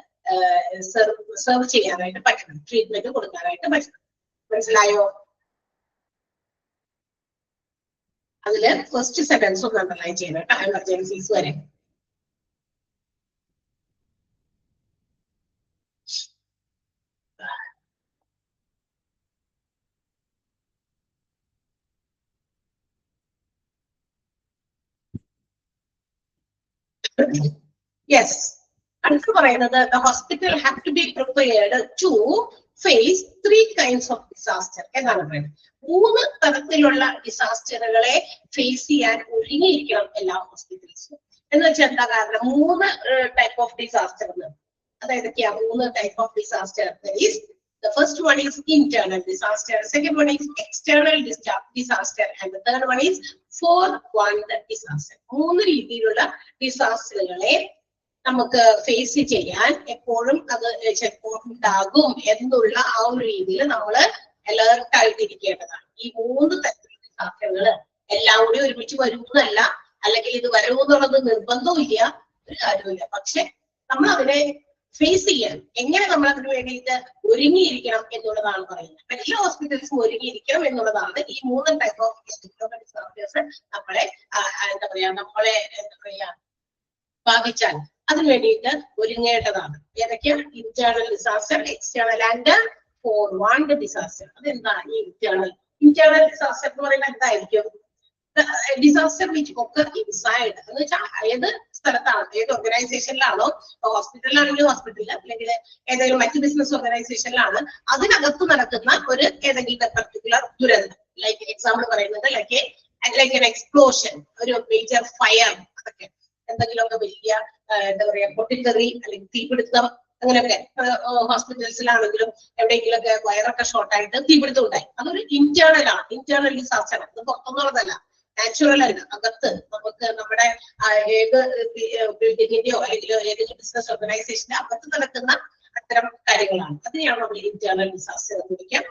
സെർവ് ചെയ്യാനായിട്ട് പറ്റണം, ട്രീറ്റ്മെന്റ് കൊടുക്കാനായിട്ട് പറ്റണം. മനസ്സിലായോ? അതില് ഫസ്റ്റ് സെന്റൻസ് ഒന്ന് അണ്ടർലൈൻ ചെയ്യണം കേട്ടോ, എമർജൻസീസ് വരെ. യെസ്, അടുത്ത് പറയുന്നത് the hospital have to be prepared to face 3 kinds of disaster എന്നാണ് പറയുന്നത്. 3 തരത്തിലുള്ള ഡിസാസ്റ്ററുകളെ ഫേസ് ചെയ്യാൻ ഒരുങ്ങിയിരിക്കണം എല്ലാ ഹോസ്പിറ്റൽസും. എന്ന് വെച്ചാൽ എന്താ കാരണം, 3 ടൈപ്പ് ഓഫ് ഡിസാസ്റ്റർ. അതായത് 3 type of disaster. The first one is internal disaster, second one is external disaster, and the third one is forewarned disaster. 3 രീതിയിലുള്ള ഡിസാസ്റ്ററുകളെ നമുക്ക് ഫേസ് ചെയ്യാൻ എപ്പോഴും അത് ചിലപ്പോൾ ഉണ്ടാകും എന്നുള്ള ആ ഒരു രീതിയിൽ നമ്മൾ അലേർട്ട് ആയിട്ടിരിക്കേണ്ടതാണ്. ഈ 3 തരത്തിലുള്ള ഡിസാസ്റ്ററുകൾ എല്ലാം കൂടി ഒരുമിച്ച് വരുന്നതല്ല, അല്ലെങ്കിൽ ഇത് വരുമെന്നുള്ളത് നിർബന്ധവും ഇല്ല, ഒരു കാര്യമില്ല. പക്ഷെ നമ്മൾ അതിനെ ഫേസ് ചെയ്യാൻ എങ്ങനെ നമ്മൾ അതിന് വേണ്ടിയിട്ട് ഒരുങ്ങിയിരിക്കണം എന്നുള്ളതാണ് പറയുന്നത്. എല്ലാ ഹോസ്പിറ്റൽസും ഒരുങ്ങിയിരിക്കണം എന്നുള്ളതാണ്. ഈ 3 ടൈപ്പ് ഓഫ് ഡിസാസ്റ്റേഴ്സ് നമ്മളെ ബാധിച്ചാൽ അതിന് വേണ്ടിയിട്ട് ഒരുങ്ങേണ്ടതാണ്. ഏതൊക്കെയാണ്? Internal disaster, external and forward disaster. അതെന്താണ് ഈ ഇന്റേണൽ ഡിസാസ്റ്റർ എന്ന് പറയുന്നത്? എന്തായിരിക്കും? ഡിസാസ്റ്റർ വിച്ച് ഒക്കെ ഇൻസൈഡ് എന്ന് വെച്ചാൽ ഏത് സ്ഥലത്താണ്, ഏത് ഓർഗനൈസേഷനിലാണോ, ഹോസ്പിറ്റലിലാണെങ്കിൽ ഹോസ്പിറ്റലിൽ, അല്ലെങ്കിൽ ഏതെങ്കിലും മറ്റ് ബിസിനസ് ഓർഗനൈസേഷനിലാണ്, അതിനകത്ത് നടക്കുന്ന ഒരു ഏതെങ്കിലും പർട്ടിക്കുലർ ദുരന്തം. ലൈക്ക് എക്സാമ്പിൾ പറയുന്നത് ലൈക്ക് എൻ എക്സ്പ്ലോഷൻ, ഒരു മേജർ ഫയർ, അതൊക്കെ എന്തെങ്കിലുമൊക്കെ വലിയ എന്താ പറയാ പൊട്ടിത്തെറി അല്ലെങ്കിൽ തീപിടുത്തം, അങ്ങനെയൊക്കെ ഹോസ്പിറ്റൽസിലാണെങ്കിലും എവിടെയെങ്കിലുമൊക്കെ വയറൊക്കെ ഷോർട്ടായിട്ട് തീപിടുത്തം ഉണ്ടായി, അതൊരു ഇന്റേണൽ ആണ്, ഇന്റേണൽ ഡിസാസ്റ്റർ. അത് പുറത്തുനിന്നുള്ളതല്ല, നാച്ചുറൽ അല്ല. അകത്ത് നമുക്ക് നമ്മുടെ ഏത് ബിൽഡിങ്ങിന്റെയോ അല്ലെങ്കിൽ ഏതെങ്കിലും ബിസിനസ് ഓർഗനൈസേഷന്റെ അകത്ത് നടക്കുന്ന അത്തരം കാര്യങ്ങളാണ്. അതിനെയാണ് നമ്മൾ ഇന്റേണൽ ഡിസാസ്റ്റർ എന്ന് വിളിക്കാം.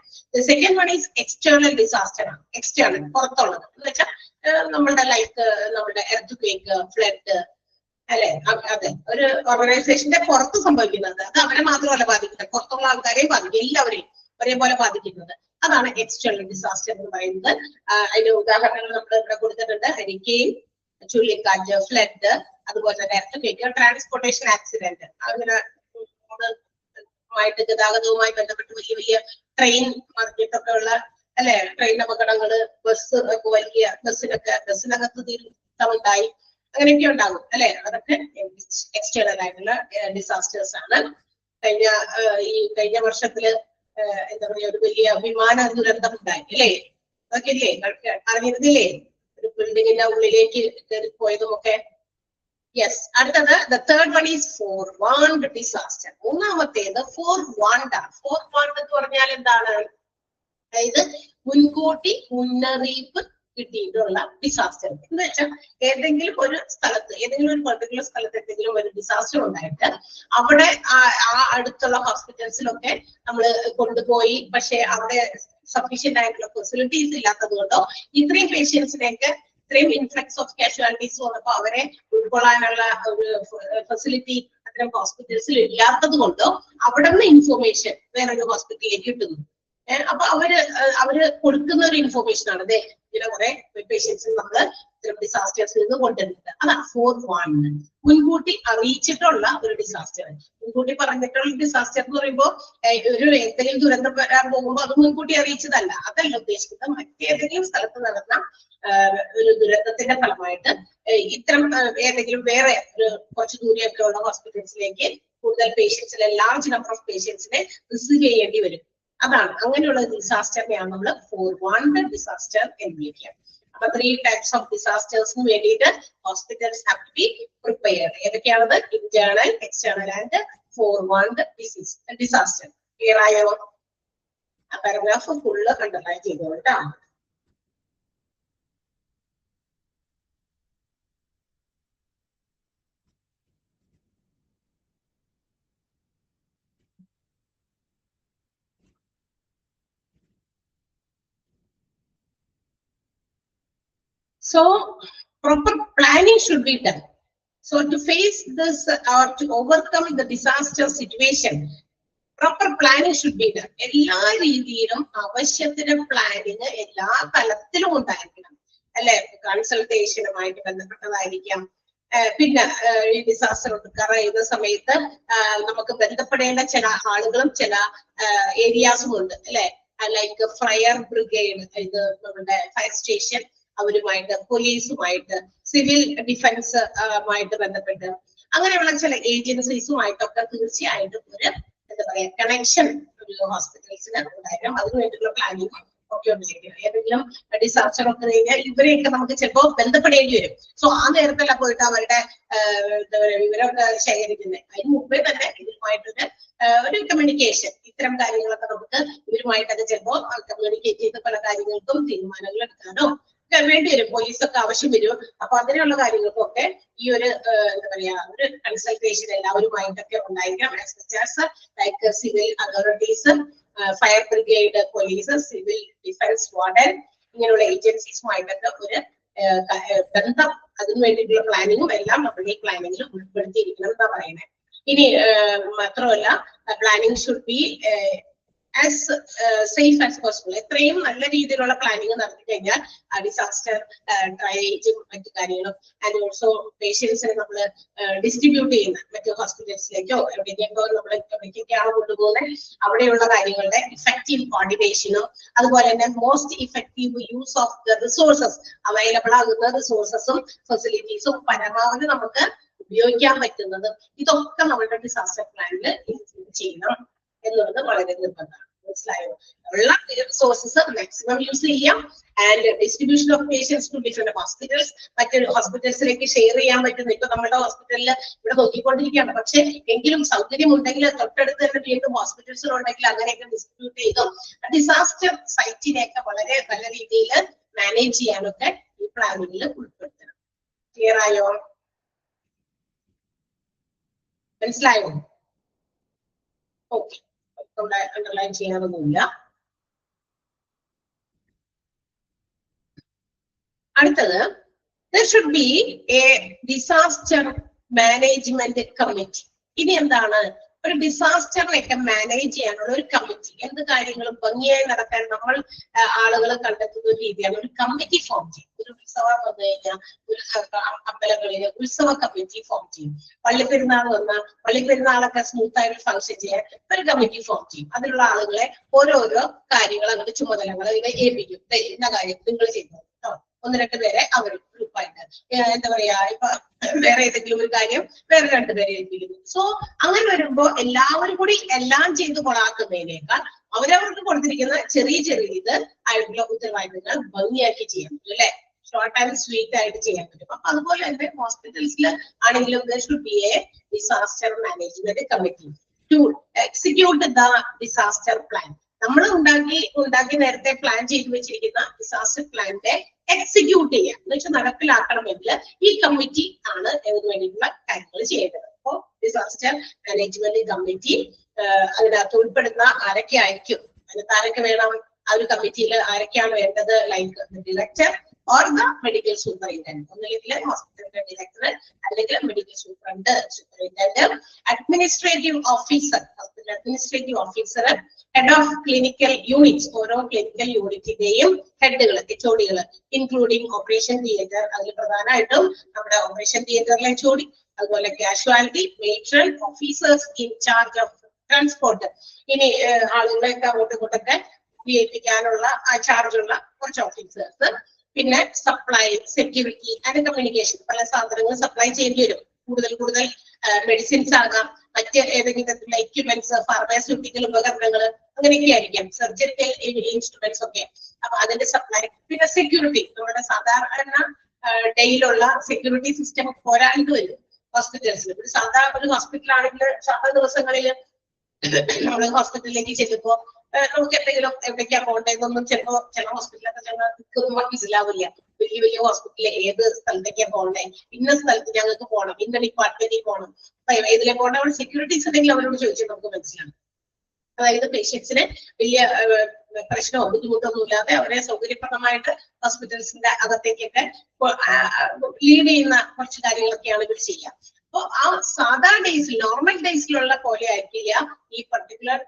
Second one is external disaster ആണ്. എക്സ്റ്റേണൽ, പുറത്തുള്ളത് എന്ന് വെച്ചാൽ നമ്മളുടെ ലൈക്ക് നമ്മുടെ എർത്ത്, ഫ്ലഡ്, അല്ലെ? അതെ, ഒരു ഓർഗനൈസേഷന്റെ പുറത്ത് സംഭവിക്കുന്നത്, അത് അവരെ മാത്രമല്ല ബാധിക്കുന്നത്, പുറത്തുള്ള ആൾക്കാരെയും ബാധിക്കും, എല്ലാവരെയും ഒരേപോലെ ബാധിക്കുന്നത്. അതാണ് എക്സ്റ്റേണൽ ഡിസാസ്റ്റർ എന്ന് പറയുന്നത്. അതിന്റെ ഉദാഹരണങ്ങൾ നമ്മൾ ഇവിടെ കൊടുത്തിട്ടുണ്ട്. ഹരിക്കെയിൻ, ചുഴലിക്കാറ്റ്, ഫ്ലഡ്, അതുപോലെ തന്നെ എർത്ത്, ട്രാൻസ്പോർട്ടേഷൻ ആക്സിഡന്റ്, അങ്ങനെ ഗതാഗതവുമായി ബന്ധപ്പെട്ട് വലിയ വലിയ ട്രെയിൻ മറിഞ്ഞിട്ടൊക്കെ ഉള്ള, അല്ലെ, ട്രെയിൻ അപകടങ്ങള്, ബസ് ഒക്കെ വലിയ ബസ്സിനകത്ത് തീരുണ്ടായി, അങ്ങനെയൊക്കെ ഉണ്ടാകും, അല്ലെ? അതൊക്കെ എക്സ്റ്റേണൽ ആയിട്ടുള്ള ഡിസാസ്റ്റേഴ്സ് ആണ്. കഴിഞ്ഞ വർഷത്തില് എന്താ പറയാ ഒരു വലിയ വിമാന ദുരന്തം ഉണ്ടായി, അല്ലേ? അതൊക്കെ ഇല്ലേ അറിഞ്ഞിരുന്നില്ലേ? ഒരു ബിൽഡിങ്ങിന്റെ ഉള്ളിലേക്ക് കയറി പോയതും ഒക്കെ. യെസ്, അടുത്തത് the third one is forewarned disaster. മൂന്നാമത്തേത് forewarned ആണ്. forewarned എന്ന് പറഞ്ഞാൽ എന്താണ്? അതായത് മുൻകൂട്ടി മുന്നറിയിപ്പ് കിട്ടിയിട്ടുള്ള ഡിസാസ്റ്റർ. എന്ന് വെച്ചാൽ ഏതെങ്കിലും ഒരു സ്ഥലത്ത്, ഏതെങ്കിലും ഒരു പെർട്ടിക്കുലർ സ്ഥലത്ത് എന്തെങ്കിലും ഒരു ഡിസാസ്റ്റർ ഉണ്ടായിട്ട് അവിടെ ആ അടുത്തുള്ള ഹോസ്പിറ്റൽസിലൊക്കെ നമ്മൾ കൊണ്ടുപോയി, പക്ഷെ അവിടെ സഫീഷ്യന്റ് ആയിട്ടുള്ള ഫെസിലിറ്റീസ് ഇല്ലാത്തത് കൊണ്ടോ, ഇത്രയും പേഷ്യൻസിനെയൊക്കെ, ഇത്രയും ഇൻഫ്ലക്സ് ഓഫ് കാഷ്വാലിറ്റീസ് വന്നപ്പോൾ അവരെ ഉൾക്കൊള്ളാനുള്ള ഒരു ഫെസിലിറ്റി അത്തരം ഹോസ്പിറ്റൽസിൽ ഇല്ലാത്തത് കൊണ്ടോ അവിടെ നിന്ന് ഇൻഫോർമേഷൻ വേറൊരു ഹോസ്പിറ്റലിലേക്ക് കിട്ടുന്നു. അപ്പൊ അവര് കൊടുക്കുന്ന ഒരു ഇൻഫോർമേഷൻ ആണ്, അതെ ഇങ്ങനെ കുറെ പേഷ്യൻസ് നമ്മൾ ഇത്തരം ഡിസാസ്റ്റേഴ്സിൽ നിന്ന് കൊണ്ടുവരുന്നത്. അതാണ് ഫോർവാർഡ്, മുൻകൂട്ടി അറിയിച്ചിട്ടുള്ള ഒരു ഡിസാസ്റ്റർ. മുൻകൂട്ടി പറഞ്ഞിട്ടുള്ള ഡിസാസ്റ്റർ എന്ന് പറയുമ്പോൾ ഒരു എന്തെങ്കിലും ദുരന്തം വരാൻ പോകുമ്പോൾ അത് മുൻകൂട്ടി അറിയിച്ചതല്ല, അതല്ല ഉദ്ദേശിക്കുന്നത്. മറ്റേതെങ്കിലും സ്ഥലത്ത് നടന്ന ഒരു ദുരന്തത്തിന്റെ ഫലമായിട്ട് ഇത്തരം ഏതെങ്കിലും വേറെ ഒരു കുറച്ച് ദൂരെയൊക്കെ ഉള്ള ഹോസ്പിറ്റൽസിലേക്ക് കൂടുതൽ പേഷ്യൻസിനെ, ലാർജ് നമ്പർ ഓഫ് പേഷ്യൻസിനെ റിസീവ് ചെയ്യേണ്ടി വരും. അതാണ്, അങ്ങനെയുള്ള ഡിസാസ്റ്ററിനെയാണ് നമ്മൾ ഫോർവാർഡ് ഡിസാസ്റ്റർ എന്ന് വിളിക്കുക. അപ്പൊ 3 types ഓഫ് ഡിസാസ്റ്റേഴ്സിന് വേണ്ടിയിട്ട് hospitals have to be prepared. ഏതൊക്കെയാണത്? Internal, external and forward disaster. Clear ആയോ? ആ പാരഗ്രാഫ് ഫുള്ള് അണ്ടർലൈൻ ചെയ്തോട്ടാ. So proper planning should be done. So to face this or to overcome the disaster situation, proper planning should be done. എല്ലാ രീതിയിലും ആവശ്യത്തിന് പ്ലാനിങ് എല്ലാ തലത്തിലും ഉണ്ടായിരിക്കണം അല്ലെ. കൺസൾട്ടേഷനുമായിട്ട് ബന്ധപ്പെട്ടതായിരിക്കാം. പിന്നെ ഈ ഡിസാസ്റ്റർ റിക്കവർ ചെയ്യുന്ന സമയത്ത് നമുക്ക് ബന്ധപ്പെടേണ്ട ചില ആളുകളും ചില ഏരിയാസും ഉണ്ട് അല്ലെ. ലൈക്ക് ഫയർ ബ്രിഗേഡ്, ഇത് നമ്മുടെ ഫയർ സ്റ്റേഷൻ, അവരുമായിട്ട് പോലീസുമായിട്ട് സിവിൽ ഡിഫൻസ് ആയിട്ട് ബന്ധപ്പെട്ട് അങ്ങനെയുള്ള ചില ഏജൻസീസുമായിട്ടൊക്കെ തീർച്ചയായിട്ടും ഒരു എന്താ പറയാ കണക്ഷൻ ഒരു ഹോസ്പിറ്റൽസിന് ഉണ്ടായിരിക്കണം. അതിനു വേണ്ടിയിട്ടുള്ള പ്ലാനിങ് ഒക്കെ ഉണ്ടായിരിക്കണം. ഏതെങ്കിലും ഡിസാസ്റ്റർ ഒക്കെ കഴിഞ്ഞാൽ ഇവരെയൊക്കെ നമുക്ക് ചിലപ്പോൾ ബന്ധപ്പെടേണ്ടി വരും. സോ ആ നേരത്തല്ല പോയിട്ട് അവരുടെ എന്താ പറയുക വിവരമൊക്കെ ശേഖരിക്കുന്നത്. അതിന് മുമ്പേ തന്നെ ഇവരുമായിട്ടൊരു ഒരു കമ്മ്യൂണിക്കേഷൻ, ഇത്തരം കാര്യങ്ങളൊക്കെ നമുക്ക് ഇവരുമായിട്ടൊക്കെ ചിലപ്പോൾ കമ്മ്യൂണിക്കേറ്റ് ചെയ്ത് പല കാര്യങ്ങൾക്കും തീരുമാനങ്ങൾ എടുക്കാനോ വേണ്ടി വരും. പോലീസൊക്കെ ആവശ്യം വരും. അപ്പൊ അങ്ങനെയുള്ള കാര്യങ്ങൾക്കൊക്കെ ഈ ഒരു എന്താ പറയാ ഒരു കൺസൾട്ടേഷൻ എല്ലാവരുമായിട്ടൊക്കെ ഉണ്ടായിരിക്കണം. Like civil authorities, fire brigade, police, civil defence, warden, ഇങ്ങനെയുള്ള ഏജൻസീസുമായിട്ടൊക്കെ ഒരു ബന്ധം, അതിനു വേണ്ടിയിട്ടുള്ള പ്ലാനിങ്ങും എല്ലാം നമ്മുടെ ഈ പ്ലാനിങ്ങിൽ ഉൾപ്പെടുത്തിയിരിക്കണം എന്നാ പറയുന്നത്. ഇനി മാത്രമല്ല planning should be as safe as possible. എത്രയും നല്ല രീതിയിലുള്ള പ്ലാനിങ് നടത്തി കഴിഞ്ഞാൽ ഡിസാസ്റ്റർ ട്രയേജും മറ്റു കാര്യങ്ങളും ആൻഡ് ഓൾസോ പേഷ്യൻസിനെ നമ്മൾ ഡിസ്ട്രിബ്യൂട്ട് ചെയ്യുന്ന മറ്റു ഹോസ്പിറ്റൽസിലേക്കോ എവിടേക്കോ നമ്മൾ എവിടേക്കൊക്കെയാണ് കൊണ്ടുപോകുന്നത് അവിടെയുള്ള കാര്യങ്ങളുടെ ഇഫക്റ്റീവ് കോർഡിനേഷനും അതുപോലെ തന്നെ most effective use of the resources, available ആകുന്ന റിസോഴ്സസും ഫെസിലിറ്റീസും പരമാവധി നമുക്ക് ഉപയോഗിക്കാൻ പറ്റുന്നത് ഇതൊക്കെ നമ്മുടെ ഡിസാസ്റ്റർ പ്ലാനിൽ ചെയ്യണം എന്നുള്ളത് വളരെ നിർബന്ധമാണ്. മനസ്സിലായോ? ഉള്ള റിസോഴ്സസ് മാക്സിമം യൂസ് ചെയ്യാം. And distribution of patients to different hospitals, മറ്റൊരു ഹോസ്പിറ്റൽസിലേക്ക് ഷെയർ ചെയ്യാൻ പറ്റുന്നു. ഇപ്പൊ നമ്മുടെ ഹോസ്പിറ്റലിൽ ഇവിടെ നോക്കിക്കൊണ്ടിരിക്കുകയാണ്. പക്ഷെ എങ്കിലും സൗകര്യം ഉണ്ടെങ്കിൽ തൊട്ടടുത്ത് തന്നെ വീണ്ടും ഹോസ്പിറ്റൽസിലുണ്ടെങ്കിൽ അങ്ങനെയൊക്കെ ഡിസ്ട്രിബ്യൂട്ട് ചെയ്തോ ഡിസാസ്റ്റർ സൈറ്റിനെയൊക്കെ വളരെ നല്ല രീതിയിൽ മാനേജ് ചെയ്യാനൊക്കെ ഈ പ്ലാനിങ്ങിൽ ഉൾപ്പെടുത്തണം. ക്ലിയർ ആയോ? മനസ്സിലായോ? ഓക്കെ, അണ്ടർലൈൻ ചെയ്യാനൊന്നുമില്ല. അടുത്തത്, there should be a disaster management committee. ഇനി എന്താണ്? ഒരു ഡിസാസ്റ്ററിനെയൊക്കെ മാനേജ് ചെയ്യാനുള്ള ഒരു കമ്മിറ്റി. എന്ത് കാര്യങ്ങളും ഭംഗിയായി നടത്താൻ നമ്മൾ ആളുകൾ കണ്ടെത്തുന്ന ഒരു രീതിയാണ് ഒരു കമ്മിറ്റി ഫോം ചെയ്യും. ഒരു ഉത്സവം വന്നു കഴിഞ്ഞാൽ ഒരു അമ്പലങ്ങളില് ഉത്സവ കമ്മിറ്റി ഫോം ചെയ്യും. പള്ളിപ്പെരുന്നാൾ വന്നാൽ പള്ളിപ്പെരുന്നാളൊക്കെ സ്മൂത്ത് ആയിട്ട് ഫംഗ്ഷൻ ചെയ്യാൻ ഒരു കമ്മിറ്റി ഫോം ചെയ്യും. അതിലുള്ള ആളുകളെ ഓരോരോ കാര്യങ്ങൾ അങ്ങോട്ട് ചുമതലകൾ ഇവ ഏൽപ്പിക്കും. ഇന്ന കാര്യം നിങ്ങൾ ചെയ്യുന്നത് കേട്ടോ. ഒന്ന് രണ്ട് പേരെ അവർ ഗ്രൂപ്പായിട്ട് എന്താ പറയാ ഇപ്പൊ വേറെ ഏതെങ്കിലും ഒരു കാര്യം വേറെ രണ്ടുപേരെ ഏൽപ്പിക്കുന്നു. സോ അങ്ങനെ വരുമ്പോ എല്ലാവരും കൂടി എല്ലാം ചെയ്ത് കൊളാക്കുന്നതിനേക്കാൾ അവരവർക്ക് കൊടുത്തിരിക്കുന്ന ചെറിയ ചെറിയ ഇത് ആയിട്ടുള്ള ഉത്തരവാദിത്തങ്ങൾ ഭംഗിയാക്കി ചെയ്യാൻ പറ്റും അല്ലെ. ഷോർട്ട് ആൻഡ് സ്വീറ്റ് ആയിട്ട് ചെയ്യാൻ പറ്റും. അപ്പൊ അതുപോലെ തന്നെ ഹോസ്പിറ്റൽസിൽ ആണെങ്കിലും there should be a disaster management committee to execute the disaster plan. നമ്മൾ ഉണ്ടാക്കി നേരത്തെ പ്ലാൻ ചെയ്ത് വെച്ചിരിക്കുന്ന ഡിസാസ്റ്റർ പ്ലാന്റെ എക്സിക്യൂട്ട് ചെയ്യാൻ എന്ന് വെച്ചാൽ നടപ്പിലാക്കണമെങ്കിൽ ഈ കമ്മിറ്റി ആണ് ഇതിനു വേണ്ടിയിട്ടുള്ള കാര്യങ്ങൾ ചെയ്യേണ്ടത്. അപ്പോ ഡിസാസ്റ്റർ മാനേജ്മെന്റ് കമ്മിറ്റി അതിനകത്ത് ഉൾപ്പെടുന്ന ആരൊക്കെ ആയിരിക്കും, അതിനകത്ത് ആരൊക്കെ വേണം, ആ ഒരു കമ്മിറ്റിയിൽ ആരൊക്കെയാണ് വേണ്ടത്? Like director or the medical superintendent, ഒന്നില്ലെങ്കിൽ ഹോസ്പിറ്റലിന്റെ ഡയറക്ടർ അല്ലെങ്കിൽ medical superintendent, administrative officer, hospital administrative officer, head of clinical units, ഓരോ ക്ലിനിക്കൽ യൂണിറ്റിന്റെയും ഹെഡുകൾ, HOD-കൾ, ഇൻക്ലൂഡിംഗ് ഓപ്പറേഷൻ തിയേറ്റർ, അതിൽ പ്രധാനമായിട്ടും നമ്മുടെ ഓപ്പറേഷൻ തിയേറ്ററിലെ HOD, അതുപോലെ casualty, matron, officers in charge of transport. ഇനി ആളുകളെയൊക്കെ അങ്ങോട്ടും ഇങ്ങോട്ടൊക്കെ ഉപയോഗിക്കാനുള്ള ചാർജുള്ള കുറച്ച് ഓഫീസേഴ്സ്. പിന്നെ സപ്ലൈ, സെക്യൂരിറ്റി ആൻഡ് കമ്മ്യൂണിക്കേഷൻ, പല സാധനങ്ങൾ സപ്ലൈ ചെയ്യേണ്ടി വരും. കൂടുതൽ മെഡിസിൻസ് ആകാം, മറ്റ് ഏതെങ്കിലും തരത്തിലുള്ള എക്യുപ്മെന്റ്സ്, ഫാർമസ്യൂട്ടിക്കൽ ഉപകരണങ്ങൾ, അങ്ങനെയൊക്കെ ആയിരിക്കാം, സർജിക്കൽ ഇൻസ്ട്രുമെന്റ്സ് ഒക്കെ. അപ്പൊ അതിന്റെ സപ്ലൈ. പിന്നെ സെക്യൂരിറ്റി, നമ്മുടെ സാധാരണ ഡെയിലുള്ള സെക്യൂരിറ്റി സിസ്റ്റം പോരാണ്ട് വരും ഹോസ്പിറ്റൽസിൽ. ഒരു സാധാരണ ഒരു ഹോസ്പിറ്റലാണെങ്കിൽ സാധാരണ ദിവസങ്ങളിൽ നമ്മൾ ഹോസ്പിറ്റലിലേക്ക് ചെല്ലുമ്പോ നമുക്ക് എന്തെങ്കിലും എവിടേക്കാ പോകേണ്ടതെന്നൊന്നും ചിലപ്പോ ചില ഹോസ്പിറ്റലൊക്കെ ഞങ്ങൾക്ക് മനസ്സിലാവില്ല. വലിയ വലിയ ഹോസ്പിറ്റലിൽ ഏത് സ്ഥലത്തേക്കാ പോകണ്ടേ, ഇന്ന സ്ഥലത്ത് ഞങ്ങൾക്ക് പോകണം, ഇന്ന ഡിപ്പാർട്ട്മെന്റിൽ പോകണം, ഏതിലെ പോകണം, അവിടെ സെക്യൂരിറ്റീസ് ഉണ്ടെങ്കിൽ അവരോട് ചോദിച്ചാൽ നമുക്ക് മനസ്സിലാവും. അതായത് പേഷ്യൻസിന് വലിയ പ്രശ്നമോ ബുദ്ധിമുട്ടൊന്നും ഇല്ലാതെ അവരെ സൗകര്യപ്രദമായിട്ട് ഹോസ്പിറ്റൽസിന്റെ അകത്തേക്കൊക്കെ ലീഡ് ചെയ്യുന്ന കുറച്ച് കാര്യങ്ങളൊക്കെയാണ് ഇവർ ചെയ്യുക. അപ്പൊ ആ സാധാ ഡേയ്സിൽ, നോർമൽ ഡേയ്സിലുള്ള പോലെ ആയിരിക്കില്ല ഈ പർട്ടിക്കുലർ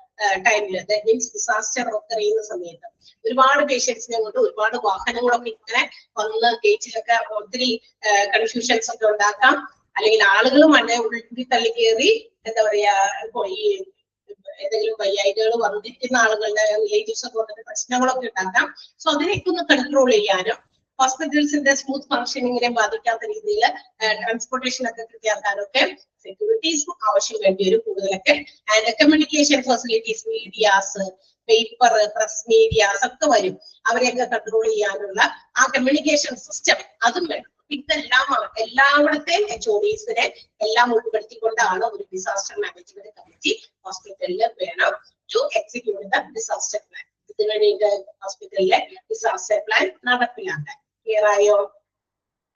ടൈമില്, ദാറ്റ് മീൻസ് ഡിസാസ്റ്റർ ഒക്കെ ചെയ്യുന്ന സമയത്ത്. ഒരുപാട് പേഷ്യൻസിനെ കൊണ്ട് ഒരുപാട് വാഹനങ്ങളൊക്കെ ഇങ്ങനെ വന്ന് ഗേറ്റിലൊക്കെ ഒത്തിരി കൺഫ്യൂഷൻസ് ഒക്കെ ഉണ്ടാക്കാം. അല്ലെങ്കിൽ ആളുകൾ മണ്ണെ ഉള്ളിൽ തള്ളി കയറി എന്താ പറയാ, ഈ ഏതെങ്കിലും വയ്യായികൾ വന്നിരിക്കുന്ന ആളുകളുടെ റിലേറ്റീവ്സ് ഒക്കെ വന്നിട്ട് പ്രശ്നങ്ങളൊക്കെ ഉണ്ടാക്കാം. സോ അതിനൊക്കെ ഒന്ന് കൺട്രോൾ ചെയ്യാനും ഹോസ്പിറ്റൽസിന്റെ സ്മൂത്ത് ഫംഗ്ഷനിങ്ങിനെ ബാധിക്കാത്ത രീതിയിൽ ട്രാൻസ്പോർട്ടേഷൻ ഒക്കെ കൃത്യമാക്കാനൊക്കെ സെക്യൂരിറ്റീസ് ആവശ്യം വേണ്ടി വരും കൂടുതലൊക്കെ. And communication facilities, medias, paper, press medias ഒക്കെ വരും. അവരെയൊക്കെ കൺട്രോൾ ചെയ്യാനുള്ള ആ കമ്മ്യൂണിക്കേഷൻ സിസ്റ്റം അതും വേണം. ഇതെല്ലാം എല്ലായിടത്തെയും HODs-നെ എല്ലാം ഉൾപ്പെടുത്തിക്കൊണ്ടാണ് ഒരു ഡിസാസ്റ്റർ മാനേജ്മെന്റ് കമ്മിറ്റി ഹോസ്പിറ്റലിൽ വേണം to execute the disaster plan. ഇതിനു വേണ്ടിയിട്ട് ഹോസ്പിറ്റലിലെ ഡിസാസ്റ്റർ പ്ലാൻ നടപ്പിലാക്കാൻ. ക്ലിയർ ആയോ?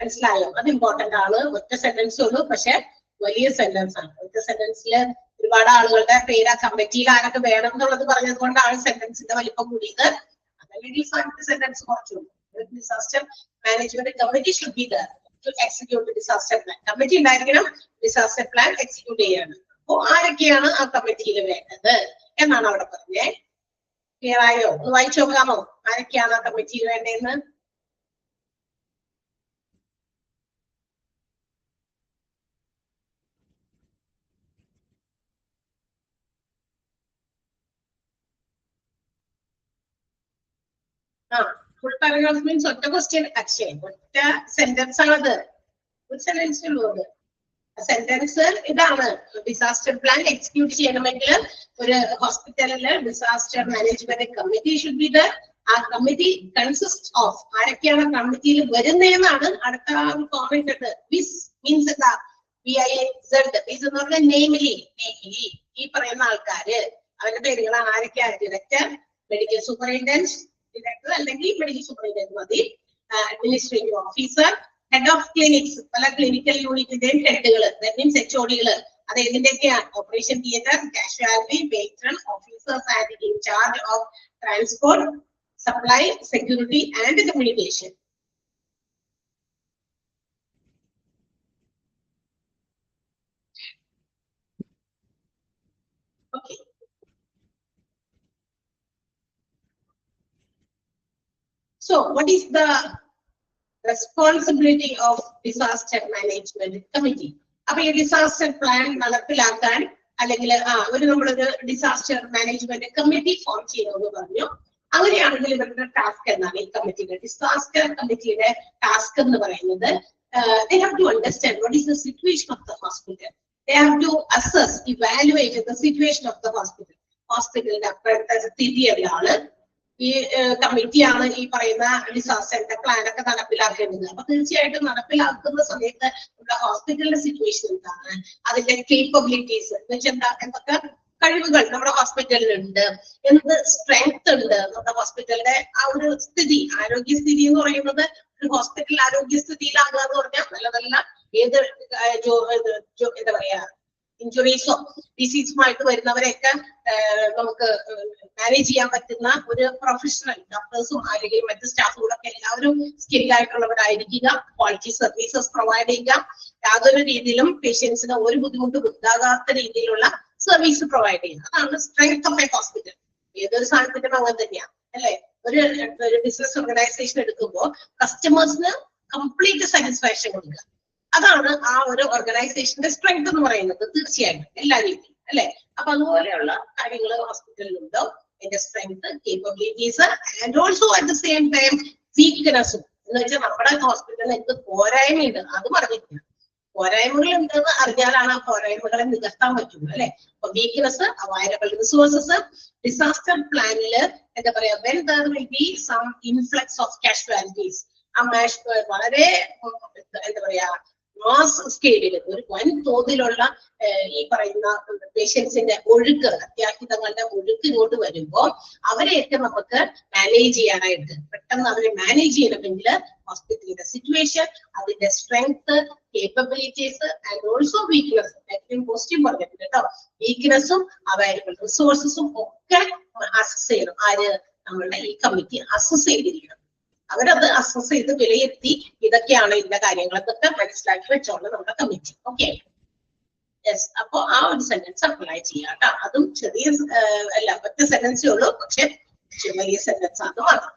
മനസ്സിലായോ? അത് ഇമ്പോർട്ടന്റ് ആണ്. ഒറ്റ സെന്റൻസ് ഉള്ളൂ, പക്ഷെ വലിയ സെന്റൻസ് ആണ്. ഒറ്റ സെന്റൻസിൽ ഒരുപാട് ആളുകളുടെ പേര് ആ കമ്മിറ്റിയിൽ ആരൊക്കെ വേണം എന്നുള്ളത് പറഞ്ഞത് കൊണ്ടാണ് സെന്റൻസിന്റെ വലിപ്പം കൂടിയത്. അതല്ലെങ്കിൽ സെന്റൻസ് കുറച്ചുള്ളൂ. Disaster management committee should be there to execute disaster plan. Committee ഉണ്ടായിരിക്കണം ഡിസാസ്റ്റർ പ്ലാൻ എക്സിക്യൂട്ട് ചെയ്യാണ്. അപ്പോ ആരൊക്കെയാണ് ആ കമ്മിറ്റിയിൽ വേണ്ടത് എന്നാണ് അവിടെ പറഞ്ഞേ. ക്ലിയർ ആയോ? ഒന്ന് വായിച്ചു നോക്കാമോ ആരൊക്കെയാണ് ആ കമ്മിറ്റിയിൽ വേണ്ടതെന്ന്? ഫുൾ പാരഗ്രാഫ് മീൻസ് ഒറ്റ ക്വസ്റ്റ്യൻ. അക്ഷയ് ഒറ്റ സെന്റൻസ് ആണത്. ഒരു സെന്റൻസ് ഉള്ളൂ. സെന്റൻസ് ഇതാണ്: ഡിസാസ്റ്റർ പ്ലാൻ എക്സിക്യൂട്ട് ചെയ്യണമെങ്കിൽ ഒരു ഹോസ്പിറ്റലില് disaster management committee should be there. ആ കമ്മിറ്റി കൺസിസ്റ്റ് ഓഫ്, ആരൊക്കെയാണ് കമ്മിറ്റിയിൽ വരുന്നതെന്നാണ് അടുത്ത കോമന്റ് ഉണ്ട്. വിസ് മീൻസ് എന്താ? VIZ. വിസ് എന്ന് പറഞ്ഞാൽ നെയ്മിലി, ഈ പറയുന്ന ആൾക്കാര് അവരുടെ പേരുകളാണ്. ആരൊക്കെയാണ്? ഡയറക്ടർ, മെഡിക്കൽ സൂപ്പറിൻറ്റൻഡന്റ്, ഡയറക്ടർ അല്ലെങ്കിൽ മെഡിക്കൽ സൂപ്പറിൻറ്റൻഡന്റ് മതി, administrative officer, head of clinics, പല ക്ലിനിക്കൽ യൂണിറ്റിന്റെയും ഹെഡുകൾ, ദാറ്റ് മീൻസ് HOD-കൾ. അത് ഏതിന്റെയൊക്കെയാണ്? Operation theatre, casualty, patron, officers and in charge of transport, supply, security and communication. Okay. So what is the responsibility of disaster management committee? അപ്പൊ ഈ ഡിസാസ്റ്റർ പ്ലാൻ നടപ്പിലാക്കാൻ അല്ലെങ്കിൽ നമ്മളൊരു ഡിസാസ്റ്റർ മാനേജ്മെന്റ് കമ്മിറ്റി ഫോം ചെയ്യണമെന്ന് പറഞ്ഞു. അങ്ങനെയാണെങ്കിൽ ഇവരുടെ ടാസ്ക് എന്താണ്? ഈ കമ്മിറ്റിയുടെ, ഡിസാസ്റ്റർ കമ്മിറ്റിയുടെ ടാസ്ക് എന്ന് പറയുന്നത് they have to understand what is the situation of the hospital. They have to assess, evaluate the situation of the hospital. ഹോസ്പിറ്റലിന്റെ അപ്പോഴത്തെ സ്ഥിതി എന്താണ്? ഈ കമ്മിറ്റിയാണ് ഈ പറയുന്ന ഡിസാസ്റ്ററിന്റെ പ്ലാൻ ഒക്കെ നടപ്പിലാക്കേണ്ടത്. അപ്പൊ തീർച്ചയായിട്ടും നടപ്പിലാക്കുന്ന സമയത്ത് നമ്മുടെ ഹോസ്പിറ്റലിന്റെ സിറ്റുവേഷൻ എന്താണ്, അതിന്റെ കേപ്പബിലിറ്റീസ് എന്ന് വെച്ചാൽ എന്താ, എന്തൊക്കെ കഴിവുകൾ നമ്മുടെ ഹോസ്പിറ്റലിൽ ഉണ്ട്, എന്ത് സ്ട്രെങ്ത് ഉണ്ട് നമ്മുടെ ഹോസ്പിറ്റലിന്റെ ആ ഒരു സ്ഥിതി, ആരോഗ്യസ്ഥിതി എന്ന് പറയുന്നത്. ഒരു ഹോസ്പിറ്റൽ ആരോഗ്യസ്ഥിതിയിലാകുക എന്ന് പറഞ്ഞാൽ നല്ല നല്ല ഏത് എന്താ പറയാ ഇഞ്ചുറീസോ ഡിസീസുമായിട്ട് വരുന്നവരെയൊക്കെ നമുക്ക് മാനേജ് ചെയ്യാൻ പറ്റുന്ന ഒരു പ്രൊഫഷണൽ ഡോക്ടേഴ്സും അല്ലെങ്കിൽ മറ്റ് സ്റ്റാഫുകളൊക്കെ എല്ലാവരും സ്കിൽഡ് ആയിട്ടുള്ളവരായിരിക്കുക, ക്വാളിറ്റി സർവീസസ് പ്രൊവൈഡ് ചെയ്യുക, യാതൊരു രീതിയിലും പേഷ്യൻസിന് ഒരു ബുദ്ധിമുട്ടും ഉണ്ടാകാത്ത രീതിയിലുള്ള സർവീസ് പ്രൊവൈഡ് ചെയ്യുക. അതാണ് സ്ട്രെങ്ത് ഓഫ് എ ഹോസ്പിറ്റൽ. ഏതൊരു സാധനത്തിനും അങ്ങനെ തന്നെയാണ് അല്ലെ? ഒരു ബിസിനസ് ഓർഗനൈസേഷൻ എടുക്കുമ്പോൾ കസ്റ്റമേഴ്സിന് കംപ്ലീറ്റ് സാറ്റിസ്ഫാക്ഷൻ കൊടുക്കുക. അതാണ് ആ ഒരു ഓർഗനൈസേഷന്റെ സ്ട്രെങ്ത് എന്ന് പറയുന്നത്. തീർച്ചയായിട്ടും എല്ലാ രീതിയിലും അല്ലെ? അപ്പൊ അതുപോലെയുള്ള കാര്യങ്ങൾ ഹോസ്പിറ്റലിലുണ്ടോ, അതിന്റെ strength, capabilities and also at the same time വീക്ക്നെസ്സും. എന്ന് വെച്ചാൽ നമ്മുടെ ഹോസ്പിറ്റലിന് എന്ത് പോരായ്മയുണ്ട് അത് പറഞ്ഞിട്ടില്ല. പോരായ്മകൾ ഉണ്ടെന്ന് അറിഞ്ഞാലാണ് ആ പോരായ്മകളെ നികത്താൻ പറ്റുള്ളൂ അല്ലെ? അപ്പൊ വീക്ക്നെസ്, അവൈലബിൾ റിസോഴ്സസ്, ഡിസാസ്റ്റർ പ്ലാനില് എന്താ പറയാ, when there will be some influx of casualties, വളരെ എന്താ പറയാ മാസ് സ്കെയിലിൽ ഒരു വൻതോതിലുള്ള ഈ പറയുന്ന പേഷ്യൻസിന്റെ ഒഴുക്ക്, അത്യാഹിതങ്ങളുടെ ഒഴുക്ക് ഇങ്ങോട്ട് വരുമ്പോൾ അവരെയൊക്കെ നമുക്ക് മാനേജ് ചെയ്യാനായിട്ട്, പെട്ടെന്ന് അവരെ മാനേജ് ചെയ്യണമെങ്കിൽ ഹോസ്പിറ്റലിന്റെ സിറ്റുവേഷൻ, അതിന്റെ strength, capabilities and also weakness, ഏറ്റവും പോസിറ്റീവ് പറഞ്ഞിട്ടുണ്ട് കേട്ടോ, വീക്ക്നെസ്സും അവൈലബിൾ റിസോഴ്സസും ഒക്കെ അസസ് ചെയ്യണം. ആര്? നമ്മളുടെ ഈ കമ്മിറ്റി അസസ് ചെയ്തിരിക്കണം. അവരത് അസസ് ചെയ്ത് വിലയിരുത്തി ഇതൊക്കെയാണ് ഇതിന്റെ കാര്യങ്ങളൊക്കെ മനസ്സിലാക്കി വെച്ചോണ്ട് നമ്മുടെ കമ്മിറ്റി. Okay, yes. അപ്പൊ ആ ഒരു സെന്റൻസ് അപ്ലൈ ചെയ്യാം കേട്ടോ. അതും ചെറിയ അല്ല, ഒറ്റ സെന്റൻസേ ഉള്ളൂ, പക്ഷെ വലിയ സെന്റൻസ് ആണ് മാത്രം.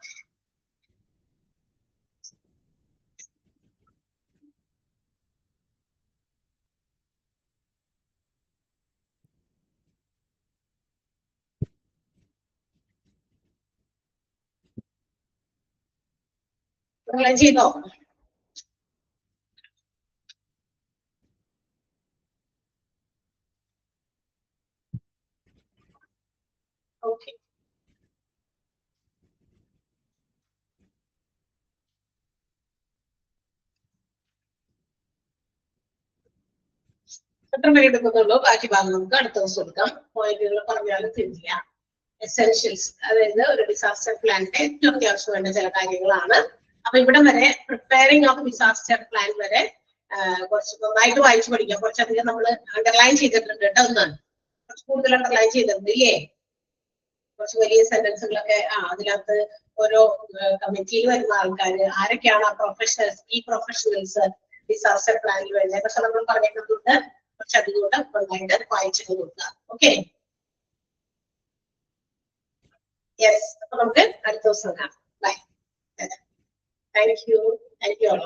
അപ്ലൈ ചെയ്തോ? ഓക്കെ, എത്ര പേര് എടുക്കുന്നുള്ളൂ? ബാക്കി ഭാഗം നമുക്ക് അടുത്ത ദിവസം എടുക്കാം. പോയിന്റുകൾ പറഞ്ഞാലും തിരില്ല. എസെൻഷ്യൽസ്, അതായത് ഒരു ഡിസാസ്റ്റർ പ്ലാനിന്റെ ഏറ്റവും അത്യാവശ്യം വേണ്ട ചില കാര്യങ്ങളാണ്. അപ്പൊ ഇവിടെ വരെ പ്രിപ്പയറിംഗ് ഓഫ് ഡിസാസ്റ്റർ പ്ലാൻ വരെ കുറച്ച് നന്നായിട്ട് വായിച്ചു പഠിക്കാം. കുറച്ചധികം നമ്മൾ അണ്ടർലൈൻ ചെയ്തിട്ടുണ്ട് കേട്ടോ. കുറച്ച് കൂടുതൽ അണ്ടർലൈൻ ചെയ്തിട്ടുണ്ട് ഇല്ലേ? കുറച്ച് വലിയ സെന്റൻസുകളൊക്കെ അതിനകത്ത് ഓരോ കമ്മിറ്റിയിൽ വരുന്ന ആൾക്കാർ ആരൊക്കെയാണ് ആ പ്രൊഫഷണൽസ്, ഈ പ്രൊഫഷണൽസ് ഡിസാസ്റ്റർ പ്ലാനിൽ വരുന്നത്, പക്ഷെ നമ്മൾ പറഞ്ഞിട്ടുണ്ട് കുറച്ചധികം കൂടെ നന്നായിട്ട് വായിച്ചിട്ട് നോക്കുക. Okay, yes. അപ്പൊ നമുക്ക് അടുത്ത ദിവസം കാണാം. Bye. Thank you. Thank you all.